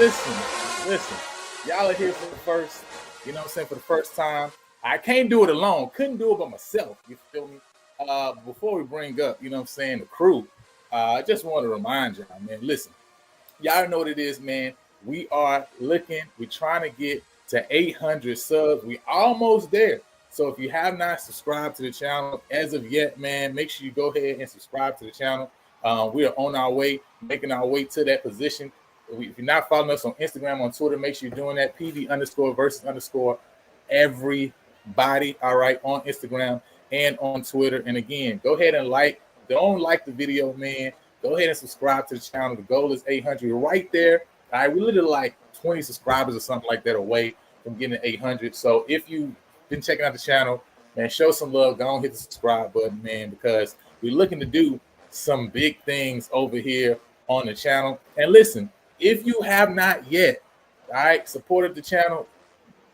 listen. Y'all are here for the first, you know what I'm saying, for the first time. I can't do it alone. Couldn't do it by myself. You feel me? Before we bring up, you know what I'm saying, the crew, I just want to remind y'all, man, listen, y'all know what it is, man. We're trying to get to 800 subs. We almost there. So if you have not subscribed to the channel as of yet, man, make sure you go ahead and subscribe to the channel. We are on our way, making our way to that position. If you're not following us on Instagram, on Twitter, make sure you're doing that. PV_versus_ everybody, all right, on Instagram and on Twitter. And again, go ahead and don't like the video, man. Go ahead and subscribe to the channel. The goal is 800 right there. All right, we're literally like 20 subscribers or something like that away from getting to 800. So if you've been checking out the channel, man, show some love. Go on, hit the subscribe button, man, because we're looking to do some big things over here on the channel. And listen, if you have not yet, all right, supported the channel,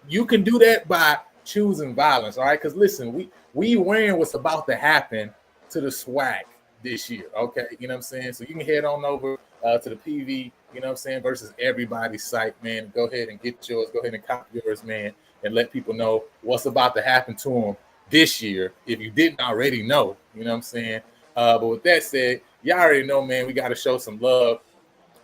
you can do that by choosing violence, all right? Because listen, we wearing what's about to happen to the swag this year, okay? You know what I'm saying? So you can head on over to the PV, you know what I'm saying, versus everybody's site, man. Go ahead and get yours. Go ahead and copy yours, man, and let people know what's about to happen to them this year if you didn't already know, you know what I'm saying? But with that said, y'all already know, man, we got to show some love,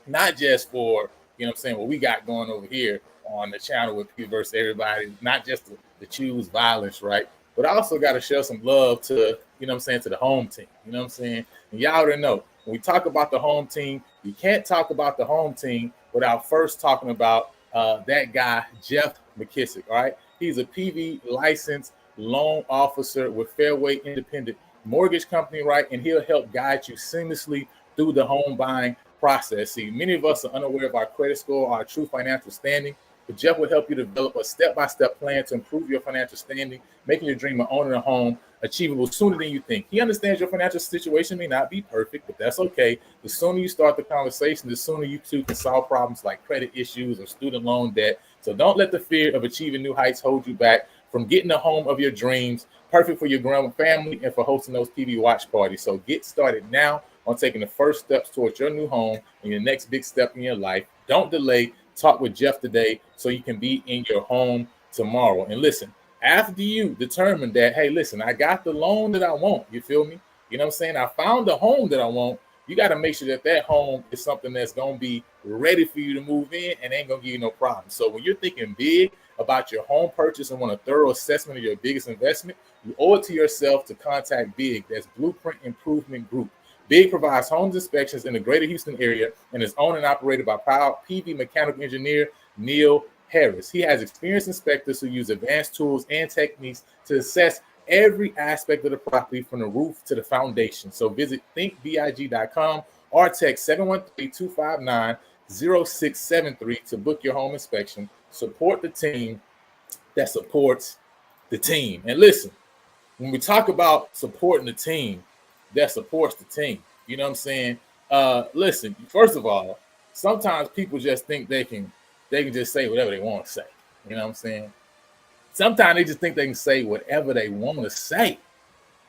not just for, you know what I'm saying, what we got going over here on the channel with P versus everybody, not just to choose violence, right? But I also got to show some love to, you know what I'm saying, to the home team. You know what I'm saying? And y'all already know, when we talk about the home team, you can't talk about the home team without first talking about that guy, Jeff McKissick, all right? He's a PV licensed loan officer with Fairway Independent Mortgage Company, right? And he'll help guide you seamlessly through the home buying process. See, many of us are unaware of our credit score, our true financial standing, but Jeff will help you develop a step-by-step plan to improve your financial standing, making your dream of owning a home achievable sooner than you think. He understands your financial situation may not be perfect, but that's okay. The sooner you start the conversation, the sooner you two can solve problems like credit issues or student loan debt. So don't let the fear of achieving new heights hold you back from getting the home of your dreams, perfect for your growing family and for hosting those PV watch parties. So get started now on taking the first steps towards your new home and your next big step in your life. Don't delay. Talk with Jeff today so you can be in your home tomorrow. And listen, after you determine that, hey, listen, I got the loan that I want, you feel me? You know what I'm saying? I found the home that I want. You got to make sure that that home is something that's going to be ready for you to move in and ain't going to give you no problem. So when you're thinking big about your home purchase and want a thorough assessment of your biggest investment, you owe it to yourself to contact BIG. That's Blueprint Improvement Group. BIG provides homes inspections in the greater Houston area and is owned and operated by PV mechanical engineer Neil Harris. He has experienced inspectors who use advanced tools and techniques to assess every aspect of the property from the roof to the foundation. So visit thinkbig.com or text 713-259-0673 to book your home inspection. Support the team that supports the team. And listen, when we talk about supporting the team that supports the team, you know what I'm saying? Listen, first of all, sometimes people just think they can just say whatever they want to say. You know what I'm saying? Sometimes they just think they can say whatever they want to say.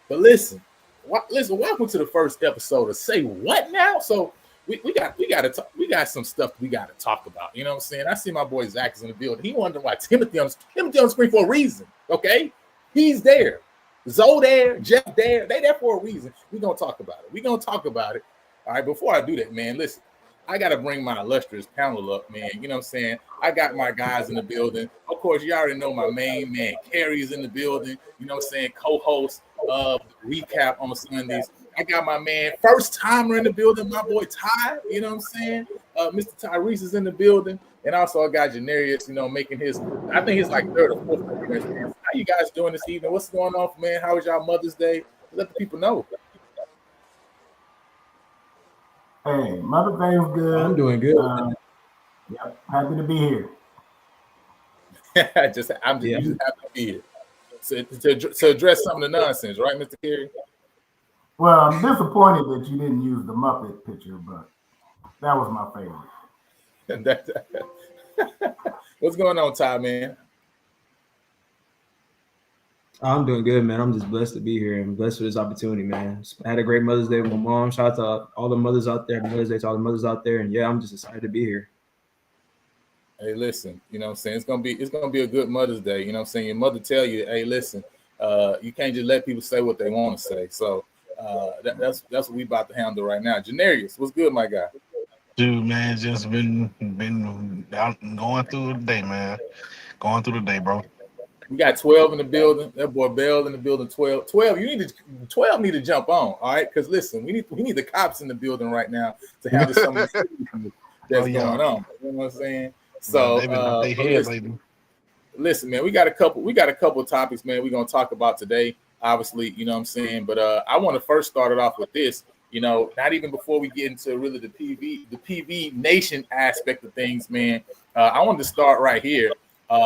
But listen, welcome to the first episode of Say What Now? So we got some stuff we got to talk about. You know what I'm saying? I see my boy Zach is in the building. He wondering why Timothy on the screen for a reason. Okay, he's there. Zoe there, Jeff there. They there for a reason. We're gonna talk about it. All right, before I do that, man, listen. I got to bring my illustrious panel up, man. You know what I'm saying? I got my guys in the building. Of course, you already know my main man, Carrie's in the building. You know what I'm saying? Co-host of Recap on Sundays. I got my man, first timer in the building, my boy Ty. You know what I'm saying? Mr. Tyrese is in the building. And also I got Janarius, you know, making his, I think it's like third or fourth appearance. How you guys doing this evening? What's going on, man? How was y'all Mother's Day? Let the people know. Hey, Mother's Day was good. I'm doing good. Yep, happy to be here. I'm just happy to be here. So, to address some of the nonsense, right, Mr. Carey? Well, I'm disappointed that you didn't use the Muppet picture, but that was my favorite. What's going on, Ty, man? I'm doing good, man. I'm just blessed to be here and blessed for this opportunity, man. I had a great Mother's Day with my mom. Shout out to all the mothers out there. Mother's Day to all the mothers out there. And yeah, I'm just excited to be here. Hey, listen, you know what I'm saying? It's gonna be a good Mother's Day. You know what I'm saying? Your mother tell you, hey, listen, you can't just let people say what they want to say. So that's what we about to handle right now. Janarius, what's good, my guy? Dude, man, just been out going through the day, man. Going through the day, bro. We got 12 in the building. That boy Bell in the building. 12. 12, you need to 12 need to jump on. All right. Because listen, we need the cops in the building right now to handle some of the Oh that's yeah, going on. You know what I'm saying? yeah. So They've been out their but head lately. listen, man, we got a couple of topics, man, we're gonna talk about today, obviously, you know what I'm saying. But I want to first start it off with this, not even before we get into really the PV nation aspect of things, man. I wanted to start right here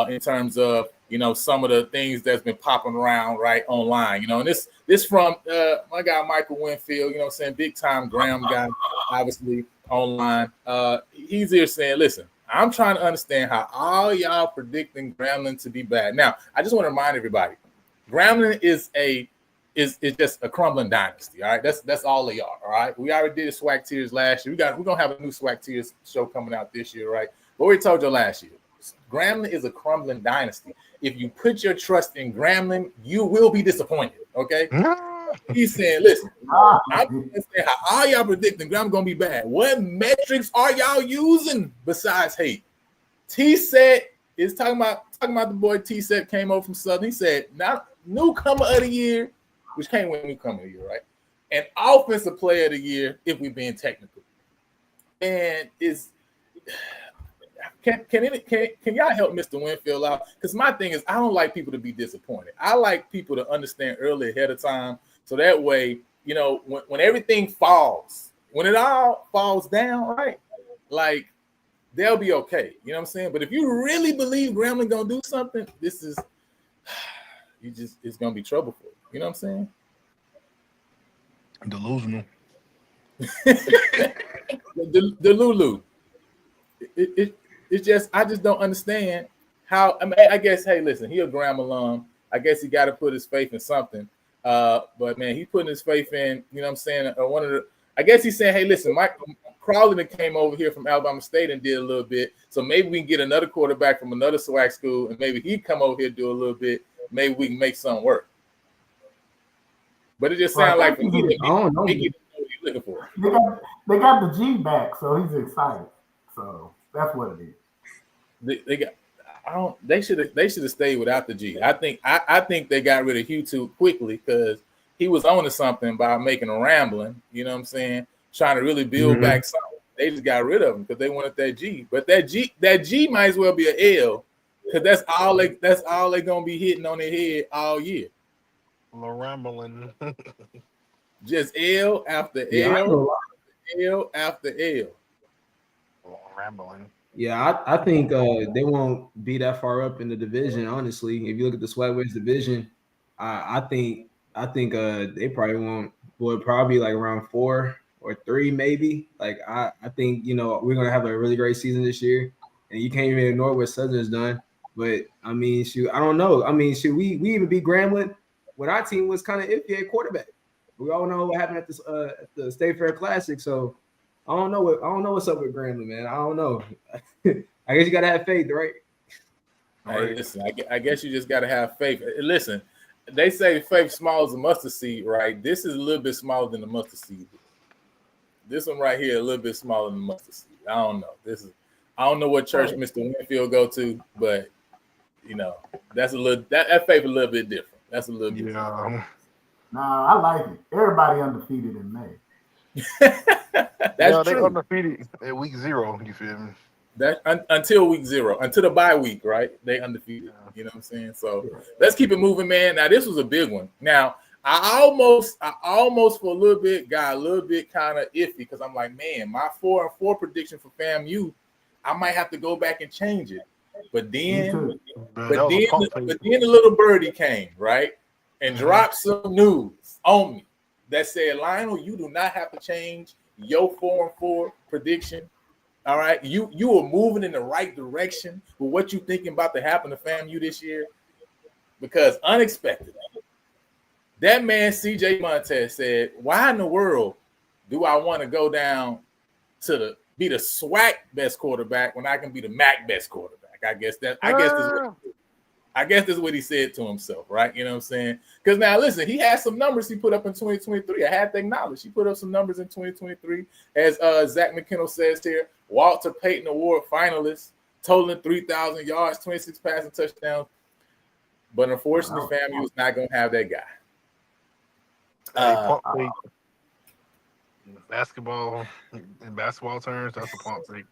in terms of some of the things that's been popping around right online, and this from my guy Michael Winfield, what I'm saying, big time Graham guy, obviously online. He's here saying, listen, I'm trying to understand how all y'all predicting Grambling to be bad. Now, I just want to remind everybody, Grambling is just a crumbling dynasty. All right, that's all they are. All right, we already did a Swag Tears last year. We're gonna have a new Swag Tears show coming out this year, right? But we told you last year, Grambling is a crumbling dynasty. If you put your trust in Grambling, you will be disappointed. Okay. He's saying, listen, I'm saying how all y'all predicting Grambling gonna be bad. What metrics are y'all using besides hate? T-Set is talking about the boy T-Set came over from Southern. He said, now newcomer of the year, which came with newcomer of the year, right? And offensive player of the year, if we're being technical. And can y'all help Mr. Winfield out? Because my thing is, I don't like people to be disappointed. I like people to understand early ahead of time. So that way, when everything falls, when it all falls down, right? Like, they'll be okay. You know what I'm saying? But if you really believe Grambling gonna do something, it's gonna be trouble for you. You know what I'm saying? Delusional. the Lulu. It's just, I just don't understand how. I mean, I guess, hey, listen, he a Graham alum. I guess he got to put his faith in something. But man, he's putting his faith in. You know what I'm saying? I guess he's saying, hey, listen, Mike Crawley came over here from Alabama State and did a little bit. So maybe we can get another quarterback from another SWAC school, and maybe he'd come over here and do a little bit. Maybe we can make something work. But it just sounds like for me, I don't know. what he's looking for. They got the G back, so he's excited. So that's what it is. They got. They should have stayed without the G. I think they got rid of Hugh too quickly because he was on to something by making a rambling. You know what I'm saying? Trying to really build back something. They just got rid of him because they wanted that G. But that G might as well be an L because that's all they gonna be hitting on their head all year. Rambling. Just L after L after L. Rambling. Yeah, I think they won't be that far up in the division. Honestly, if you look at the Swagways division, I think they probably won't. Would probably like around 4 or 3, maybe. Like I think we're gonna have a really great season this year, and you can't even ignore what Southern's done. But I mean, shoot, I don't know. I mean, should we even beat Grambling when our team was kind of iffy at quarterback? We all know what happened at this at the State Fair Classic, so. I don't know what's up with Grambling, man. I don't know. I guess you gotta have faith, right? Hey, listen, I guess you just gotta have faith. Listen, they say faith small as a mustard seed, right? This is a little bit smaller than the mustard seed. This one right here, a little bit smaller than the mustard seed. I don't know. I don't know what church Mr. Winfield go to, but that's that faith a little bit different. That's a little bit. Yeah. Nah, I like it. Everybody undefeated in May. That's they true. undefeated at week 0. You feel me? That until week 0, until the bye week, right? They undefeated. Yeah. You know what I'm saying? So let's keep it moving, man. Now this was a big one. Now I almost for a little bit got a little bit kind of iffy because I'm like, man, my 4-4 prediction for FAMU, I might have to go back and change it. But then the little birdie came, right? And dropped some news on me that said, Lionel, you do not have to change your 4-4 prediction. All right. You are moving in the right direction with what you thinking about to happen to FAMU this year. Because unexpectedly, that man CJ Montez said, why in the world do I want to go down to be the SWAC best quarterback when I can be the MAC best quarterback? I guess this is what he said to himself, right? You know what I'm saying? Because now, listen, he had some numbers he put up in 2023. I have to acknowledge he put up some numbers in 2023. As Zach McKinnell says here, Walter Payton Award finalist, totaling 3,000 yards, 26 passing touchdowns. But unfortunately, fam, he was not going to have that guy. In basketball terms, that's a pump fake.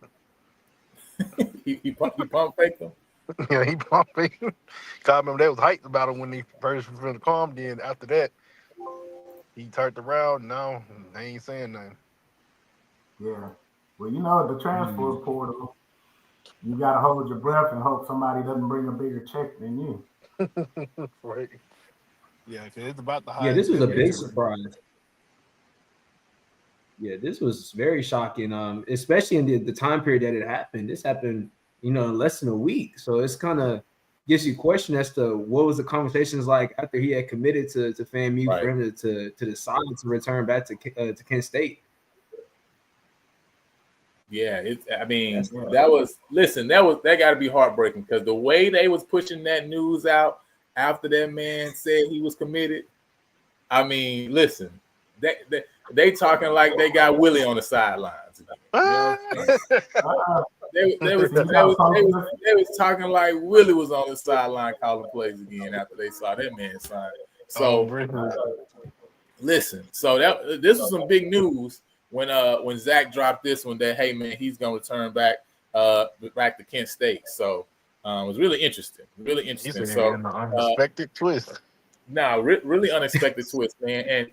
he pump faked him. Yeah, he pump faked him. I remember they was hyped about him when he first was going to come. Then after that, he turned around. Now they ain't saying nothing. Yeah. Well, you know, the transfer portal, you got to hold your breath and hope somebody doesn't bring a bigger check than you. Right. Yeah, because it's about the Yeah, this was a big surprise. Yeah, this was very shocking, especially in the time period that it happened. This happened, in less than a week. So it's kind of gives you a question as to what was the conversations like after he had committed to FAMU for him to decide to return back to Kent State. Yeah, that got to be heartbreaking because the way they was pushing that news out after that man said he was committed. I mean, listen, they talking like they got Willie on the sidelines. They was talking like Willie was on the sideline calling plays again after they saw that man sign. So listen, so this was some big news when Zach dropped this one that hey man he's gonna return back to Kent State. So it was really interesting. So unexpected twist. Really unexpected twist, man. And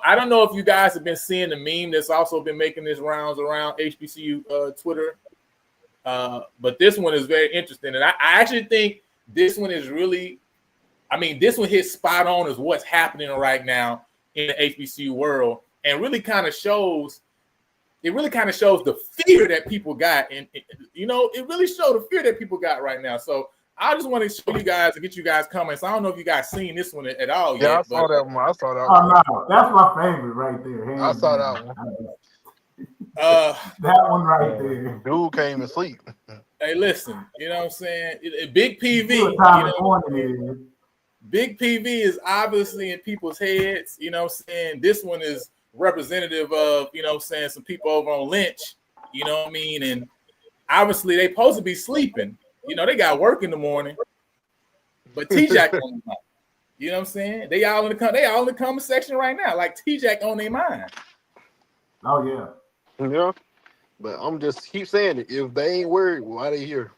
I don't know if you guys have been seeing the meme that's also been making this rounds around HBCU Twitter. But this one is very interesting. And I actually think this one is really, this one hits spot on as what's happening right now in the HBCU world and really kind of shows the fear that people got. And, it really showed the fear that people got right now. So I just want to show you guys and get you guys comments. I don't know if you guys seen this one at all yet. I saw that one. Oh, no, that's my favorite right there. I saw that one. That one right there. Dude came to sleep. Hey, listen, you know what I'm saying? Big PV. Big PV is obviously in people's heads. You know what I'm saying? This one is representative of, some people over on Lynch. You know what I mean? And obviously they supposed to be sleeping. They got work in the morning. But T-Jack on their mind. You know what I'm saying? They all in the comment section right now. Like T-Jack on their mind. Oh, yeah. Yeah, but I'm just keep saying it. If they ain't worried, why they here?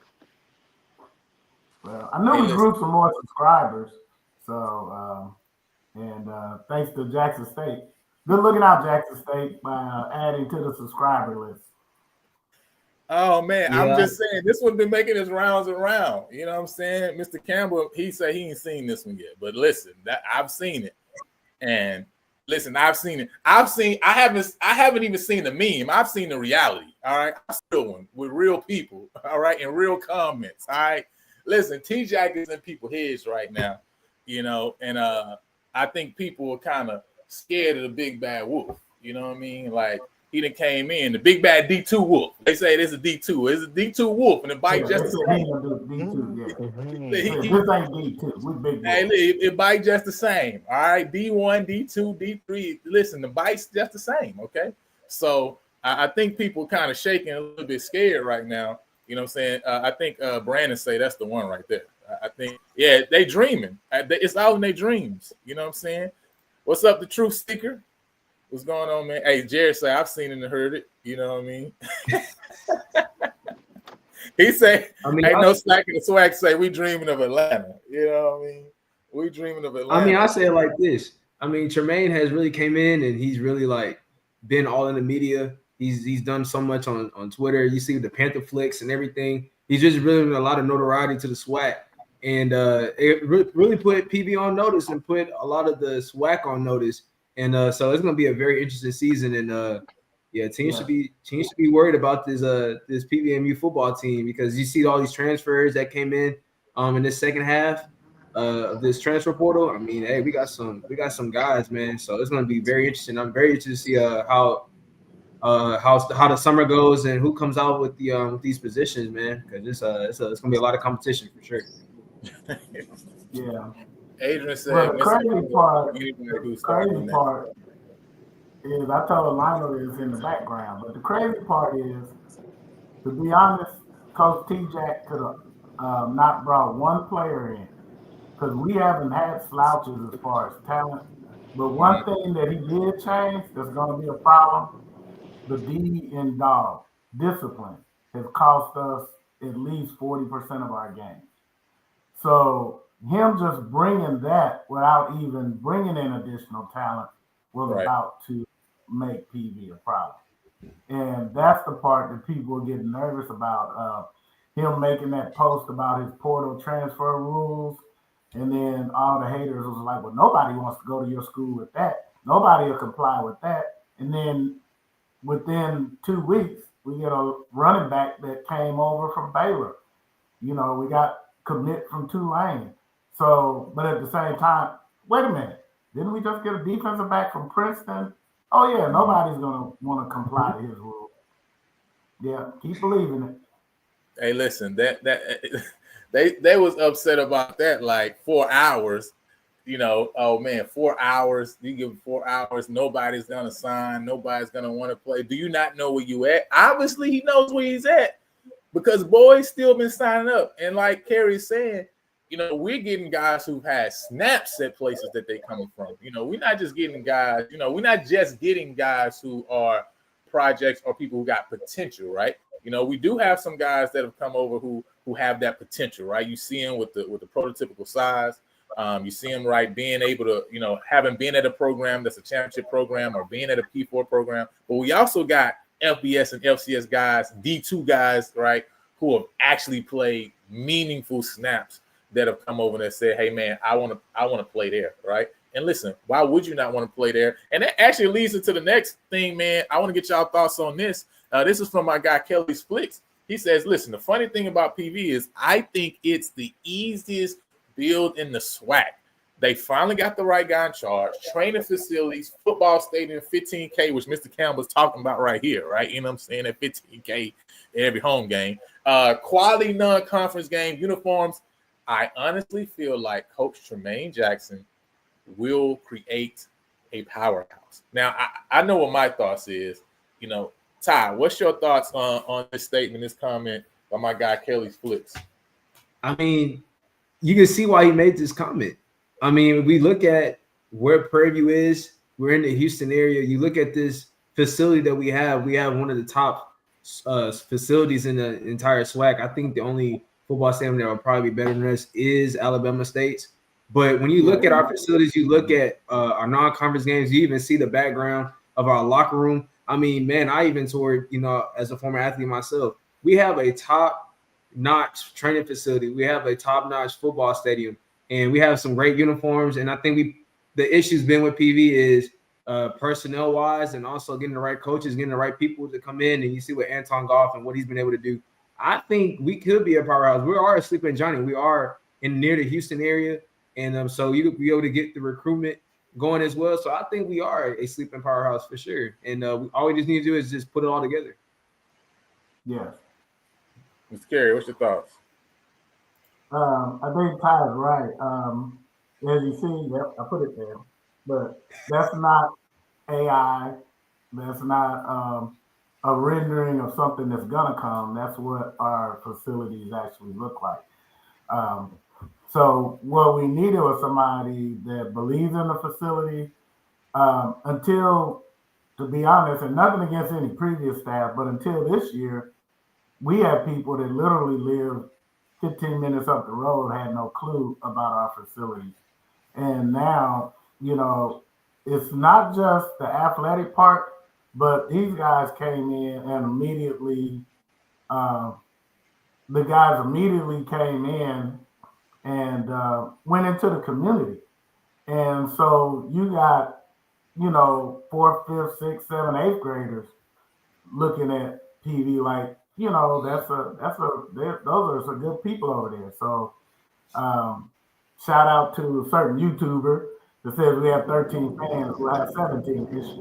Well, I know we grew some more subscribers. So, thanks to Jackson State. Good looking out, Jackson State, by adding to the subscriber list. Oh, man, yeah. I'm just saying, this one been making his rounds around. You know what I'm saying? Mr. Campbell, he said he ain't seen this one yet. But listen, I've seen it. And listen, I've seen it. I haven't even seen the meme. I've seen the reality. All right. I still one with real people. All right. And real comments. All right. Listen, T-Jack is in people's heads right now, and I think people are kind of scared of the big bad wolf. You know what I mean? Like he done came in, the big bad D2 wolf. They say it is a D2. It's a D2 wolf, and it bites just the same. It bites just the same. All right, D1, D2, D3. Listen, the bite's just the same. Okay, so I think people kind of shaking a little bit scared right now. You know what I'm saying? I think Brandon say that's the one right there. I think, yeah, they dreaming. It's all in their dreams. You know what I'm saying? What's up, the truth seeker? What's going on, man? Hey, Jared say I've seen it and heard it. You know what I mean? He say, ain't no slack in the swag. Say we dreaming of Atlanta. You know what I mean? We dreaming of Atlanta. I say it like this. Tremaine has really came in and he's really like been all in the media. He's done so much on Twitter. You see the Panther flicks and everything. He's just really a lot of notoriety to the SWAC. And it really put PV on notice and put a lot of the SWAC on notice. And so it's going to be a very interesting season. And teams should be worried about this PVMU football team because you see all these transfers that came in this second half of this transfer portal. We got some guys, man. So it's going to be very interesting. I'm very interested to see how how the summer goes and who comes out with these positions, man. Because it's gonna be a lot of competition for sure. Yeah. Adrian But said, the crazy part, anybody who the started crazy on that. part is I told Lionel is in the background, but the crazy part is, to be honest, Coach T-Jack could have not brought one player in because we haven't had slouches as far as talent. But one thing that he did change that's going to be a problem, the D in dog discipline has cost us at least 40% of our games. So him just bringing that without even bringing in additional talent was Right. about to make PV a problem. And that's the part that people are getting nervous about. Him making that post about his portal transfer rules. And then all the haters was like, well, nobody wants to go to your school with that. Nobody will comply with that. And then within 2 weeks, we get a running back that came over from Baylor. You know, we got commit from Tulane. So, but at the same time, wait a minute. Didn't we just get a defensive back from Princeton? Oh yeah, nobody's gonna want to comply to his rules. Yeah, keep believing it. Hey, listen, that they was upset about that like 4 hours. You know, oh man, 4 hours. You give 4 hours, nobody's gonna sign, nobody's gonna want to play. Do you not know where you at? Obviously, he knows where he's at because boys still been signing up. And like Kerry's saying, you know, we're getting guys who've had snaps at places that they coming from. You know, we're not just getting guys, you know, we're not just getting guys who are projects or people who got potential, right? You know, we do have some guys that have come over who have that potential, right? You see them with the prototypical size. You see them, right, being able to, you know, having been at a program that's a championship program or being at a P4 program. But we also got FBS and FCS guys, D2 guys, right, who have actually played meaningful snaps that have come over and said, hey, man, I want to play there, right? And listen, why would you not want to play there? And that actually leads into the next thing, man. I want to get y'all thoughts on this. This is from my guy, Kelly Splix. He says, listen, the funny thing about PV is I think it's the easiest build in the SWAC. They finally got the right guy in charge. Training facilities, football stadium, 15K, which Mr. Campbell's talking about right here, right? You know what I'm saying? At 15K every home game. Quality non-conference game, uniforms. I honestly feel like Coach Tremaine Jackson will create a powerhouse. Now, I know what my thoughts is. You know, Ty, what's your thoughts on this statement, this comment by my guy, Kelly Splix? I mean, you can see why he made this comment. I mean, we look at where Prairie View is. We're in the Houston area. You look at this facility that we have. We have one of the top facilities in the entire SWAC. I think the only football stadium that will probably be better than us is Alabama State's. But when you look at our facilities, you look at our non-conference games, you even see the background of our locker room. I mean, man, I even toured, you know, as a former athlete myself. We have a top-notch training facility. We have a top-notch football stadium, and we have some great uniforms. And I think the issue's been with PV is personnel-wise and also getting the right coaches, getting the right people to come in. And you see what Anton Goff and what he's been able to do. I think we could be a powerhouse. We are a sleeping giant. We are near the Houston area. And so you could be able to get the recruitment going as well. So I think we are a sleeping powerhouse for sure. And all we just need to do is just put it all together. Yeah. Mr. Kerry, what's your thoughts? I think Ty is right. As you see, yep, I put it there. But that's not AI. That's not a rendering of something that's going to come. That's what our facilities actually look like. So what we needed was somebody that believes in the facility until, to be honest, and nothing against any previous staff, but until this year, we had people that literally lived 15 minutes up the road, had no clue about our facilities. And now, you know, it's not just the athletic part, but these guys came in and immediately, the guys immediately came in and went into the community. And so you got, you know, 4th, 5th, 6th, 7th, 8th graders looking at PV like, you know, those are some good people over there. So shout out to a certain YouTuber that says we have 13 fans who have 17 issues.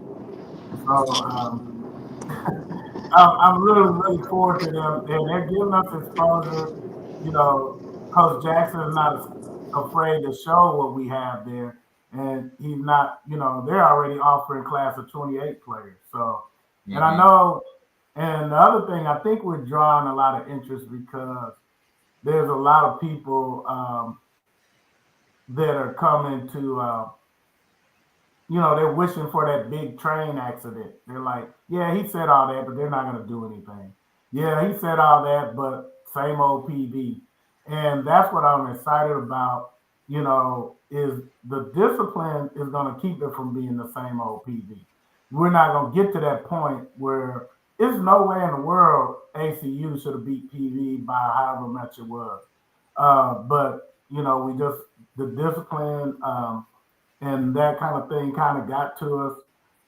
So I'm really looking forward to them, and they're giving us exposure. You know, Coach Jackson is not afraid to show what we have there, and he's not. You know, they're already offering class of 28 players. So, and I Mhm. know, and the other thing, I think we're drawing a lot of interest because there's a lot of people that are coming to. They're wishing for that big train accident. They're like, yeah, he said all that, but they're not going to do anything. Yeah, he said all that, but same old PV. And that's what I'm excited about, is the discipline is going to keep it from being the same old PV. We're not going to get to that point where there's no way in the world ACU should have beat PV by however much it was. But, we just, the discipline, and that kind of thing kind of got to us.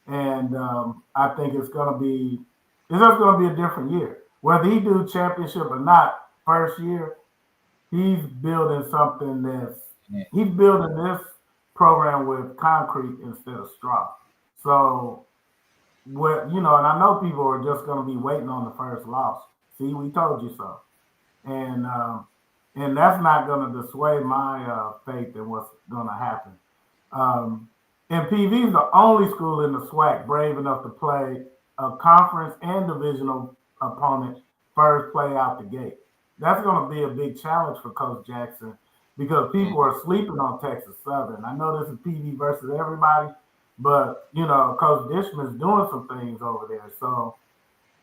And I think it's just going to be a different year. Whether he do championship or not, first year, he's building something he's building this program with concrete instead of straw. So and I know people are just going to be waiting on the first loss. See, we told you so, and that's not going to dissuade my faith in what's going to happen. Um, and PV is the only school in the SWAC brave enough to play a conference and divisional opponent first play out the gate. That's going to be a big challenge for Coach Jackson because people are sleeping on Texas Southern. I know this is PV versus everybody, but Coach Dishman's doing some things over there. So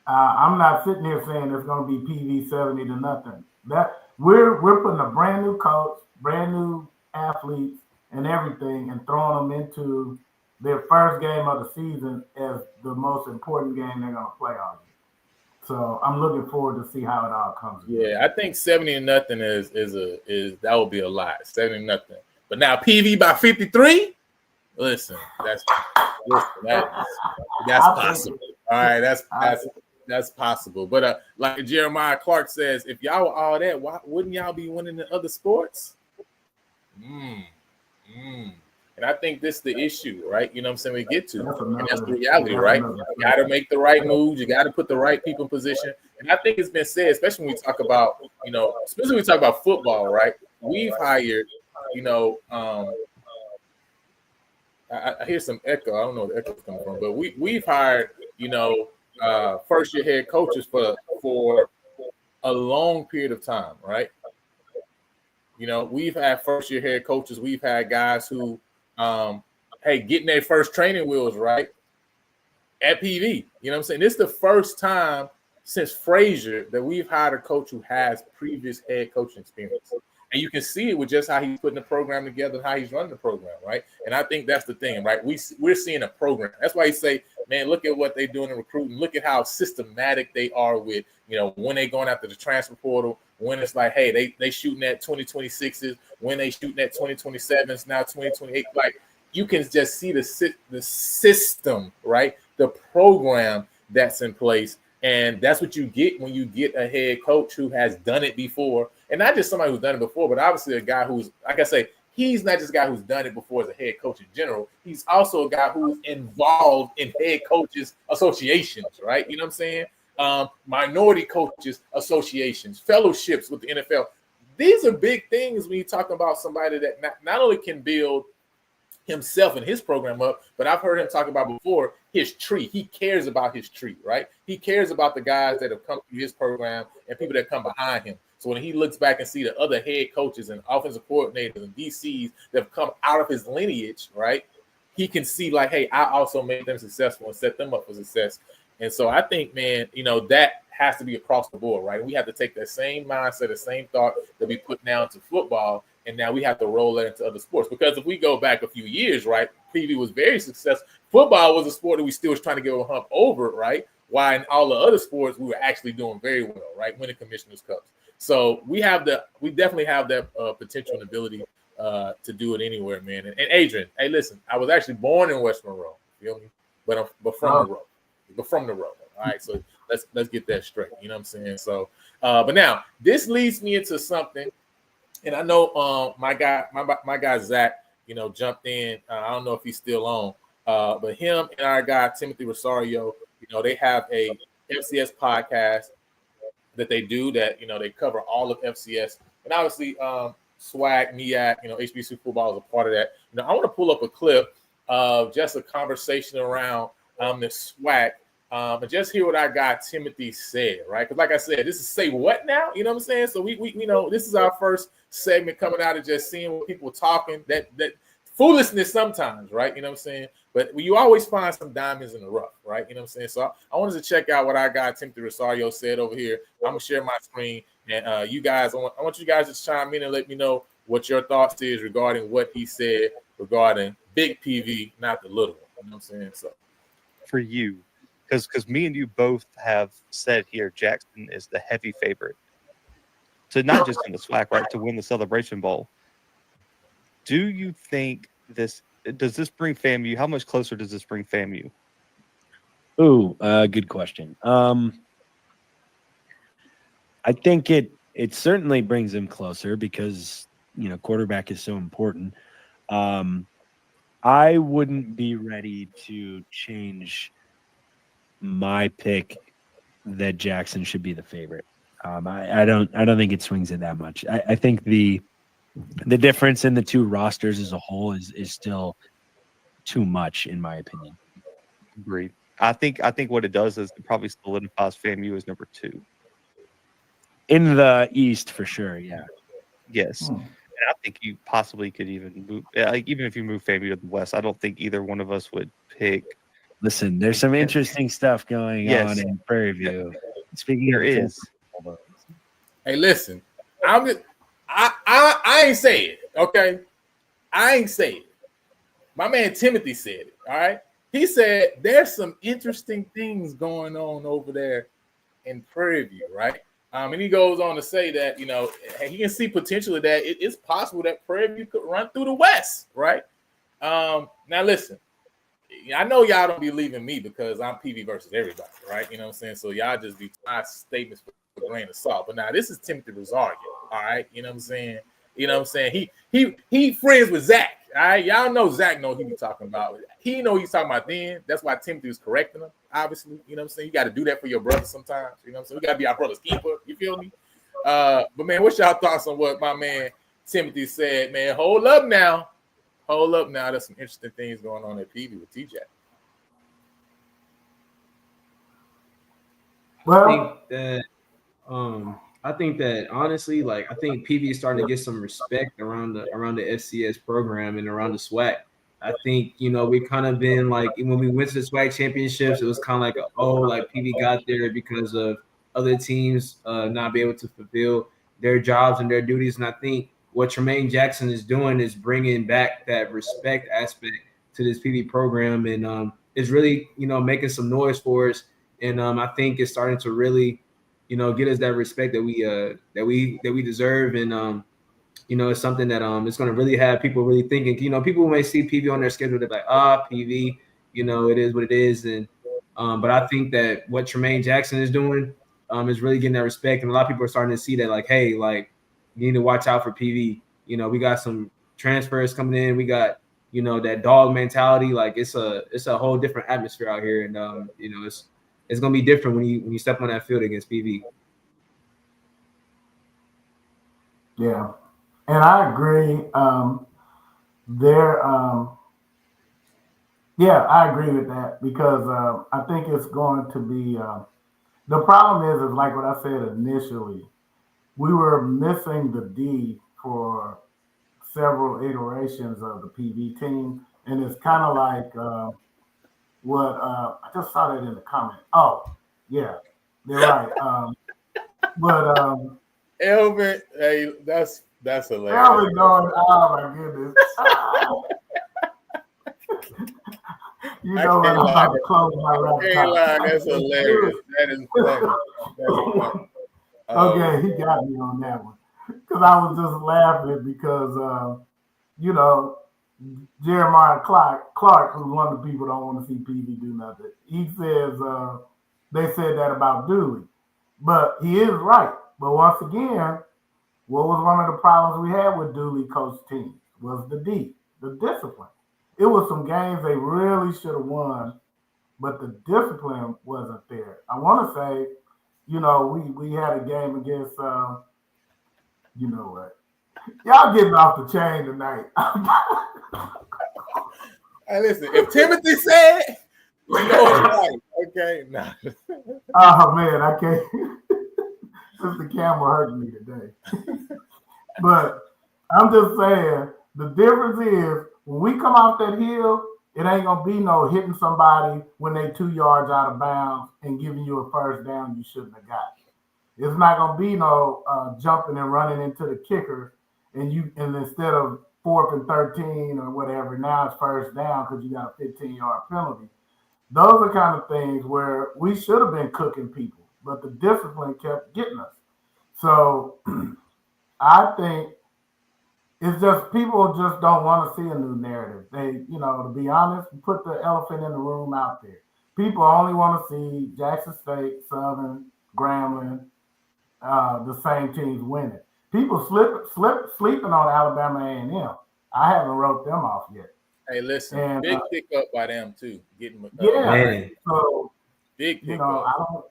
I'm not sitting here saying it's going to be PV 70 to nothing. That we're putting a brand new coach, brand new athletes, and everything, and throwing them into their first game of the season as the most important game they're going to play all year. So I'm looking forward to see how it all comes together. Yeah, I think 70 to nothing is that would be a lot. 70 to nothing. But now PV by 53. Listen, that's possible. All right, that's possible. But like Jeremiah Clark says, if y'all were all that, why wouldn't y'all be winning in other sports? And I think this is the issue, right? You know what I'm saying? We get to, and that's the reality, right? You got to make the right moves. You got to put the right people in position. And I think it's been said, especially when we talk about, especially when we talk about football, right? We've hired, I hear some echo. I don't know where the echo's coming from, but we've hired, first year head coaches for a long period of time, right? We've had first year head coaches. We've had guys who, getting their first training wheels, right? At PV. You know what I'm saying? This is the first time since Frazier that we've hired a coach who has previous head coaching experience. And you can see it with just how he's putting the program together and how he's running the program, right? And I think that's the thing, right? We're seeing a program. That's why you say, man, look at what they're doing in recruiting. Look at how systematic they are with, when they're going after the transfer portal, when it's like, hey, they shooting at 2026s, when they shooting at 2027s, now 2028. Like, you can just see the system, right? The program that's in place. And that's what you get when you get a head coach who has done it before. And not just somebody who's done it before, but obviously a guy who's, like I say, he's not just a guy who's done it before as a head coach in general. He's also a guy who's involved in head coaches associations, right? You know what I'm saying? Minority coaches associations, fellowships with the NFL. These are big things when you're talking about somebody that not only can build himself and his program up, but I've heard him talk about before his tree. He cares about his tree, right? He cares about the guys that have come through his program and people that come behind him. So when he looks back and see the other head coaches and offensive coordinators and DCs that have come out of his lineage, right? He can see like, hey, I also made them successful and set them up for success. And so I think, man, that has to be across the board, right? We have to take that same mindset, the same thought that we put now into football, and now we have to roll that into other sports. Because if we go back a few years, right, PV was very successful. Football was a sport that we still was trying to get a hump over, right? While in all the other sports, we were actually doing very well, right? Winning Commissioner's Cups. So we definitely have that potential and ability to do it anywhere, man. And Adrian, hey, listen, I was actually born in West Monroe, you feel me? But from the road. All right, so let's get that straight. You know what I'm saying? So, but now this leads me into something, and I know my guy Zach, jumped in. I don't know if he's still on, but him and our guy Timothy Rosario, They have a FCS podcast that they do that, they cover all of FCS. And obviously, Swag, MEAC, HBCU football is a part of that. I want to pull up a clip of just a conversation around the SWAC and just hear what our guy Timothy said, right? Because like I said, this is Say What Now? You know what I'm saying? So we this is our first segment coming out of just seeing what people are talking, that foolishness sometimes, right? You know what I'm saying? But you always find some diamonds in the rough, right? You know what I'm saying? So I wanted to check out what our guy Timothy Rosario said over here. I'm going to share my screen. And you guys, I want you guys to chime in and let me know what your thoughts is regarding what he said regarding Big PV, not the little one. You know what I'm saying? So for you, because me and you both have said here Jackson is the heavy favorite to not just in the SWAC, right, to win the Celebration Bowl. Do you think does this bring FAMU? How much closer does this bring FAMU? Ooh, good question. I think it certainly brings them closer because quarterback is so important. I wouldn't be ready to change my pick that Jackson should be the favorite. I don't think it swings it that much. I think the difference in the two rosters as a whole is still too much, in my opinion. Agreed. I think what it does is it probably solidifies FAMU as number 2 in the East for sure. Yeah. Yes. And I think you possibly could even move, even if you move FAMU to the West, I don't think either one of us would pick. Listen, there's some interesting stuff going on in Prairie View. Speaking there is. Hey, listen, I ain't say it, okay? I ain't say it. My man Timothy said it, all right? He said there's some interesting things going on over there in Prairie View, right? And he goes on to say that, he can see potentially that it's possible that Prairie View could run through the West, right? Now, listen, I know y'all don't be leaving me because I'm PV versus everybody, right? You know what I'm saying? So y'all just be my statements for a grain of salt. But now this is Timothy Rosario, all right? You know what I'm saying? You know what I'm saying? He friends with Zach, all right? Y'all know Zach know what he be talking about. He know he's talking about then. That's why Timothy was correcting him, obviously. You know what I'm saying? You got to do that for your brother sometimes. You know what I'm saying? We got to be our brother's keeper. You feel me? But, man, what's y'all thoughts on what my man Timothy said, man? Hold up now. There's some interesting things going on at PV with TJ. Well, I think that honestly, I think PV is starting to get some respect around the FCS program and around the SWAC. I think we kind of been when we went to the SWAC championships, it was kind of PV got there because of other teams not be able to fulfill their jobs and their duties. And I think what Tremaine Jackson is doing is bringing back that respect aspect to this PV program, and is really making some noise for us. And I think it's starting to really get us that respect that we deserve. And it's something that it's going to really have people really thinking. People may see PV on their schedule, they're like, PV, it is what it is. And but I think that what Tremaine Jackson is doing is really getting that respect, and a lot of people are starting to see that, hey, you need to watch out for PV. We got some transfers coming in. We got that dog mentality. It's a whole different atmosphere out here, and it's gonna be different when you step on that field against PV. Yeah, and I agree. I agree with that because I think it's going to be. The problem is like what I said initially. We were missing the D for several iterations of the PV team, and it's kind of like what I just saw that in the comment. Oh, yeah, they're right. Elvin, hey, that's hilarious. Elvin going, oh my goodness. I'm about to close my laptop. That's hilarious. That is funny. Okay, he got me on that one because I was just laughing because Jeremiah Clark, who's one of the people that don't want to see PV do nothing. He says they said that about Dooley, but he is right. But once again, what was one of the problems we had with Dooley coach teams was the discipline. It was some games they really should have won but the discipline wasn't there. I want to say, you know, we had a game against, you know what? Y'all getting off the chain tonight. Hey, listen, if Timothy said, you know it's right. Okay, nah. Oh man, I can't. Since the camera hurting me today. But I'm just saying the difference is when we come off that hill, it ain't gonna be no hitting somebody when they 2 yards out of bounds and giving you a first down you shouldn't have got. It's not gonna be no jumping and running into the kicker and instead of 4th and 13 or whatever, now it's first down because you got a 15-yard penalty. Those are kind of things where we should have been cooking people, but the discipline kept getting us. So I think it's just people just don't want to see a new narrative. They, you know, to be honest, put the elephant in the room out there. People only want to see Jackson State, Southern, Grambling, the same teams winning. People sleeping on Alabama A&M. I haven't wrote them off yet. Hey, listen, And, big pickup by them too. Getting Yeah, Man. so big you pickup. know,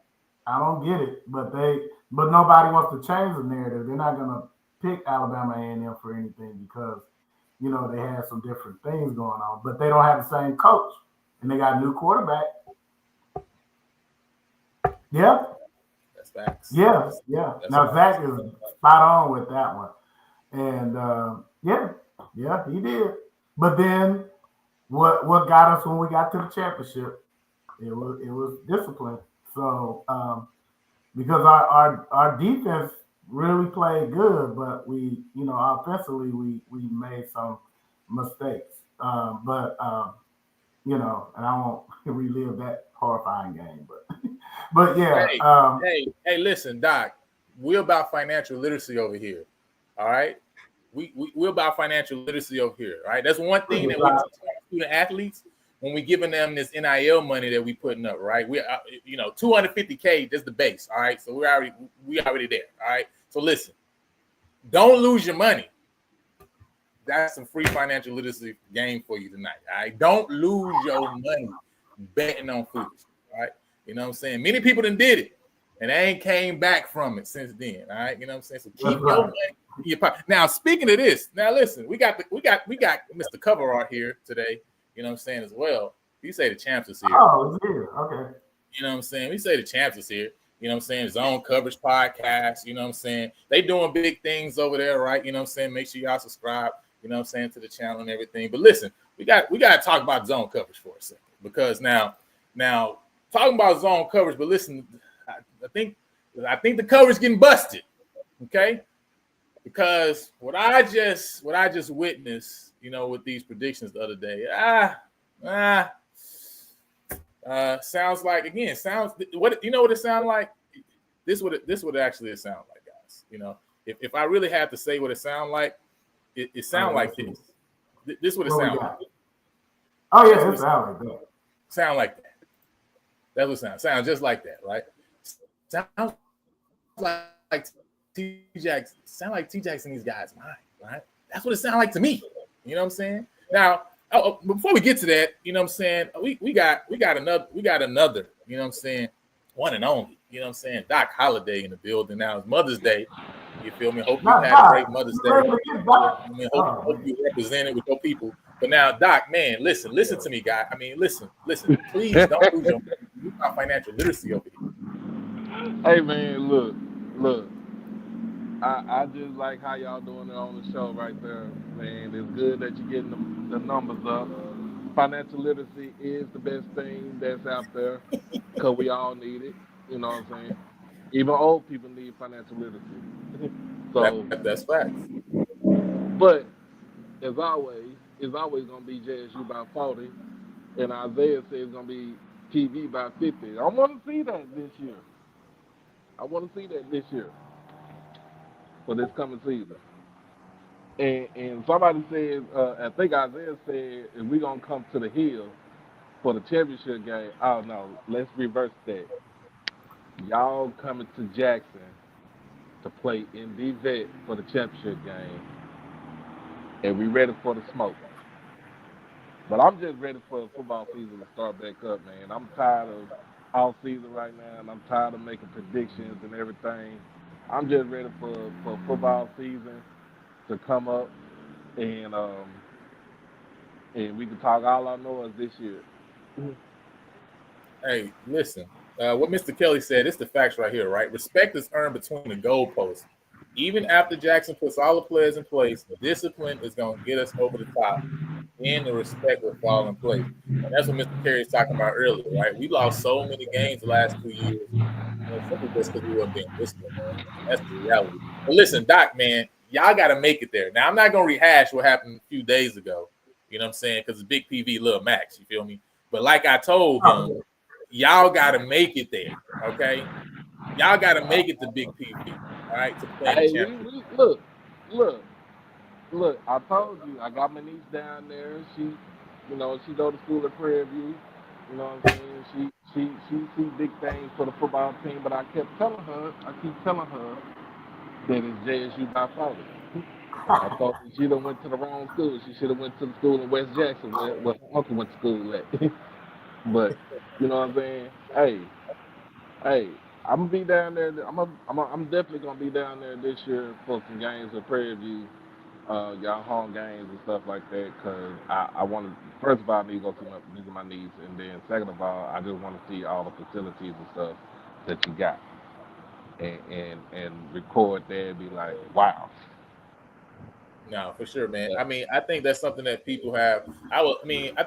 I don't get it, but nobody wants to change the narrative. They're not gonna pick Alabama A&M for anything because you know they had some different things going on, but they don't have the same coach and they got a new quarterback. Yeah, That's facts. yeah. That's Now facts. Zach is spot on with that one, and yeah, he did. But then what got us when we got to the championship? It was discipline. So because our defense really played good, but we, you know, offensively we made some mistakes. You know, and I won't relive that horrifying game, but yeah. Hey, listen, Doc. We're about financial literacy over here. All right. We're about financial literacy over here. All right. That's one thing that we teach our student athletes when we giving them this NIL money that we putting up. Right. We you know, $250K, that's the base. All right. So we already there. All right. So listen, don't lose your money. That's some free financial literacy game for you tonight. All right. Don't lose your money betting on food. All right. You know what I'm saying? Many people done did it and they ain't came back from it since then. All right. You know what I'm saying? So keep your money in your pocket. Now, speaking of this, now listen, we got Mr. Cover Art here today. You know what I'm saying as well. You say the champs is here. Oh, it's here. Okay. You know what I'm saying? We say the champs is here. You know what I'm saying? Zone Coverage Podcast. You know what I'm saying? They doing big things over there, right? You know what I'm saying? Make sure y'all subscribe, you know what I'm saying, to the channel and everything. But listen, we got to talk about zone coverage for a second. Because now talking about zone coverage, but listen, I think the coverage getting busted. Okay? Because what I just witnessed, you know, with these predictions the other day, sounds like what you know what it sounds like. This would actually sound like, guys. You know, if I really had to say what it sound like, it sound like this. This would it sound like. Oh yeah, it sound like that. Sound like that. That's what sounds. Sounds just like that, right? Sounds like T Jackson. Sound like T Jackson in these guys' mind, right? That's what it sounds like to me. You know what I'm saying? Now, before we get to that, you know what I'm saying? We got another, you know what I'm saying? One and only, you know what I'm saying? Doc Holliday in the building now. It's Mother's Day. You feel me? Hope you had a great Mother's Day. I mean, hope you represented with your people. But now, Doc, man, listen to me, guy. I mean, listen. Please don't lose your money. You got financial literacy over here. Hey man, look. I just like how y'all doing it on the show right there, man. It's good that you're getting the numbers up. Financial literacy is the best thing that's out there because we all need it. You know what I'm saying? Even old people need financial literacy. So that's facts. But as always, it's always gonna be JSU by 40, and Isaiah says it's gonna be TV by 50. I want to see that this year. For this coming season. And somebody said, I think Isaiah said, if we're going to come to the Hill for the championship game, oh no, let's reverse that. Y'all coming to Jackson to play in the vet for the championship game, and we ready for the smoke. But I'm just ready for football season to start back up, man. I'm tired of off season right now, and I'm tired of making predictions and everything. I'm just ready for football season to come up, and we can talk all our noise this year. Hey, listen. What Mr. Kelly said, it's the facts right here, right? Respect is earned between the goalposts. Even after Jackson puts all the players in place, discipline is going to get us over the top, and the respect will fall in place. And that's what Mr. Kerry is talking about earlier, right? We lost so many games the last 2 years, simply just because we weren't being disciplined, man. And that's the reality. But listen, Doc, man, y'all got to make it there. Now, I'm not going to rehash what happened a few days ago, you know what I'm saying? Because it's Big PV, Lil Max, you feel me? But like I told him, y'all got to make it there, okay? Y'all got to make it to Big PV, all right, to play Hey, the championship. look. I told you, I got my niece down there. She go to school at Prairie View. You know what I'm saying? She see big things for the football team, but I keep telling her that it's JSU by fault. I thought she done went to the wrong school. She should have went to the school in West Jackson where her uncle went to school at. But you know what I'm saying? Hey, I'm gonna be down there. I'm definitely gonna be down there this year for some games at Prairie View, y'all home games and stuff like that. Cause I want to. First of all, I need to go visit my niece, and then second of all, I just want to see all the facilities and stuff that you got, and record there and be like, wow. No, for sure, man. I mean, I think that's something that people have. I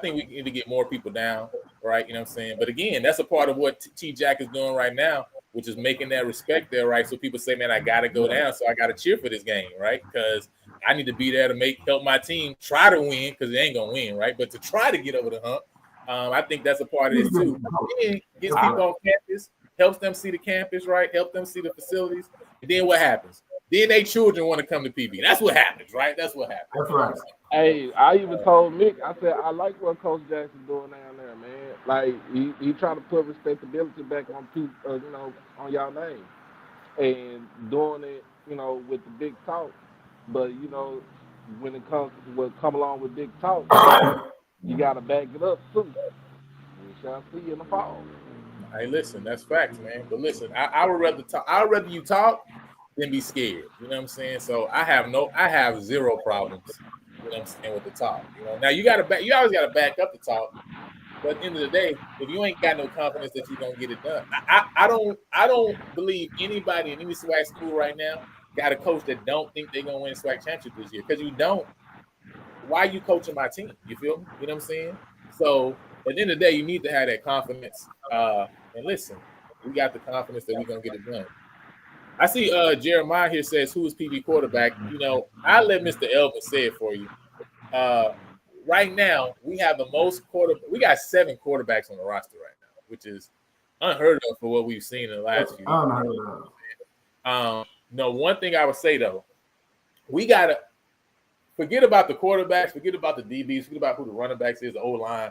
think we need to get more people down, right? You know what I'm saying? But again, that's a part of what T Jack is doing right now, which is making that respect there, right? So people say, man, I got to go down, so I got to cheer for this game, right? Because I need to be there to help my team try to win, because they ain't gonna win, right? But to try to get over the hump, I think that's a part of this too. Again, gets people on campus, helps them see the campus, right? Help them see the facilities, and then what happens? Then they children want to come to PV. That's what happens, right? That's what happens. That's right. Hey, I even told Mick, I said, I like what Coach Jackson's doing down there, man. Like, he trying to put respectability back on people, on y'all name. And doing it, with the big talk. But, when it comes to what come along with big talk, you got to back it up, too. We shall see in the fall. Hey, listen, that's facts, man. But listen, I would rather talk. I would rather you talk than be scared. You know what I'm saying? So I have zero problems. You know what I'm saying, with the talk. Now you always gotta back up the talk. But at the end of the day, if you ain't got no confidence that you're gonna get it done, I don't believe anybody in any SWAC school right now got a coach that don't think they're gonna win SWAC championship this year. Because you don't. Why are you coaching my team? You feel me? You know what I'm saying? So at the end of the day, you need to have that confidence. And listen, we got the confidence that we're gonna get it done. I see Jeremiah here says, who is PV quarterback? I let Mr. Elvin say it for you. Right now, we have the most we got 7 quarterbacks on the roster right now, which is unheard of for what we've seen in the last few years. No, one thing I would say, though, we got to forget about the quarterbacks, forget about the DBs, forget about who the running backs is, the O-line.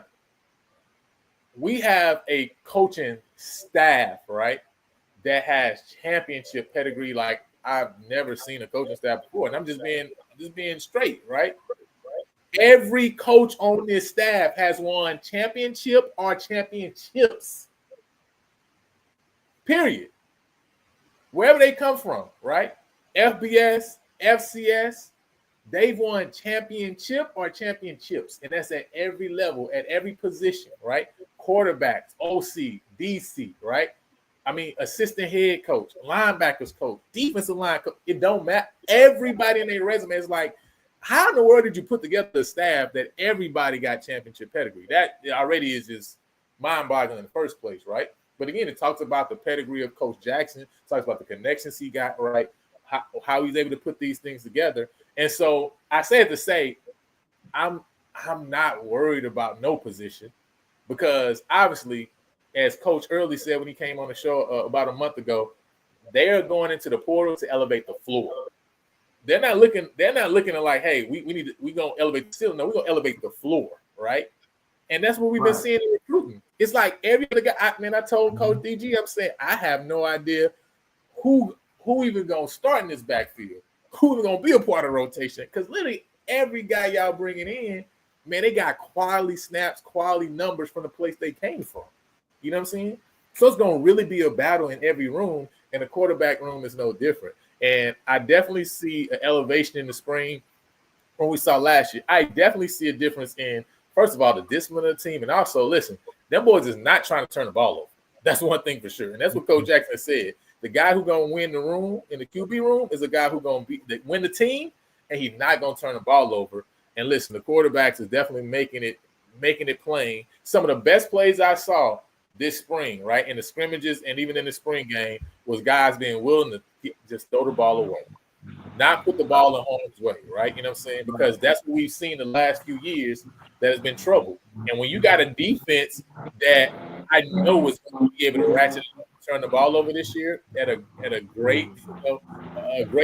We have a coaching staff, right, that has championship pedigree like I've never seen a coaching staff before. And I'm just being straight, right? Every coach on this staff has won championship or championships. Period. Wherever they come from, right? FBS, FCS, they've won championship or championships. And that's at every level, at every position, right? Quarterbacks, OC, DC, right? I mean, assistant head coach, linebackers coach, defensive line coach. It don't matter. Everybody in their resume is like, how in the world did you put together a staff that everybody got championship pedigree? That already is just mind-boggling in the first place, right? But again, it talks about the pedigree of Coach Jackson. It talks about the connections he got, right? How he's able to put these things together. And so I said to say, I'm not worried about no position, because obviously, as Coach Early said when he came on the show about a month ago, they are going into the portal to elevate the floor. They're not looking at like, hey, we gonna elevate the ceiling. No, we're gonna elevate the floor, right? And that's what we've been seeing in recruiting. It's like every other guy. I told Coach DG, I'm saying I have no idea who even gonna start in this backfield, who even gonna be a part of rotation. Because literally every guy y'all bringing in, man, they got quality snaps, quality numbers from the place they came from. You know what I'm saying? So it's going to really be a battle in every room, and the quarterback room is no different. And I definitely see an elevation in the spring from what we saw last year. I definitely see a difference in, first of all, the discipline of the team, and also, listen, them boys is not trying to turn the ball over. That's one thing for sure, and that's what Coach Jackson said. The guy who's going to win the room in the QB room is a guy who's going to win the team, and he's not going to turn the ball over. And listen, the quarterbacks is definitely making it plain. Some of the best plays I saw this spring, right, in the scrimmages and even in the spring game, was guys being willing to just throw the ball away, not put the ball in harm's way, right? You know what I'm saying? Because that's what we've seen the last few years that has been trouble. And when you got a defense that I know is going to be able to ratchet turn the ball over this year at a great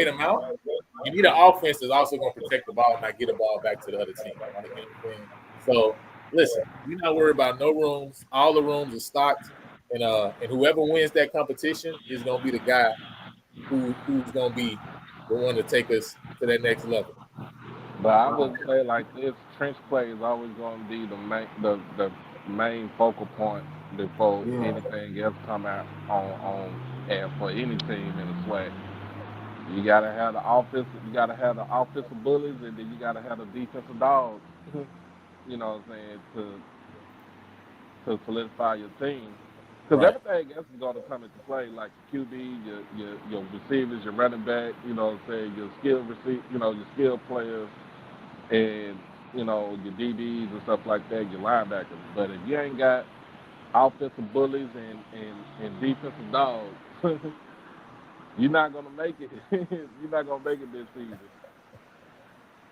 amount, you need an offense that's also going to protect the ball and not get the ball back to the other team. Right? So listen, we're not worried about no rooms. All the rooms are stocked, and whoever wins that competition is going to be the guy who's going to be the one to take us to that next level. But I would say like this, trench play is always going to be the main focal point before anything else come out on and for any team in the SWAC. You gotta have the offensive, bullies, and then you gotta have the defensive dogs. You know what I'm saying, to solidify your team. Because everything else is going to come into play, like your QB, your receivers, your running back, you know what I'm saying, your your skill players, and, your DBs and stuff like that, your linebackers. But if you ain't got offensive bullies and defensive dogs, you're not going to make it. You're not going to make it this season.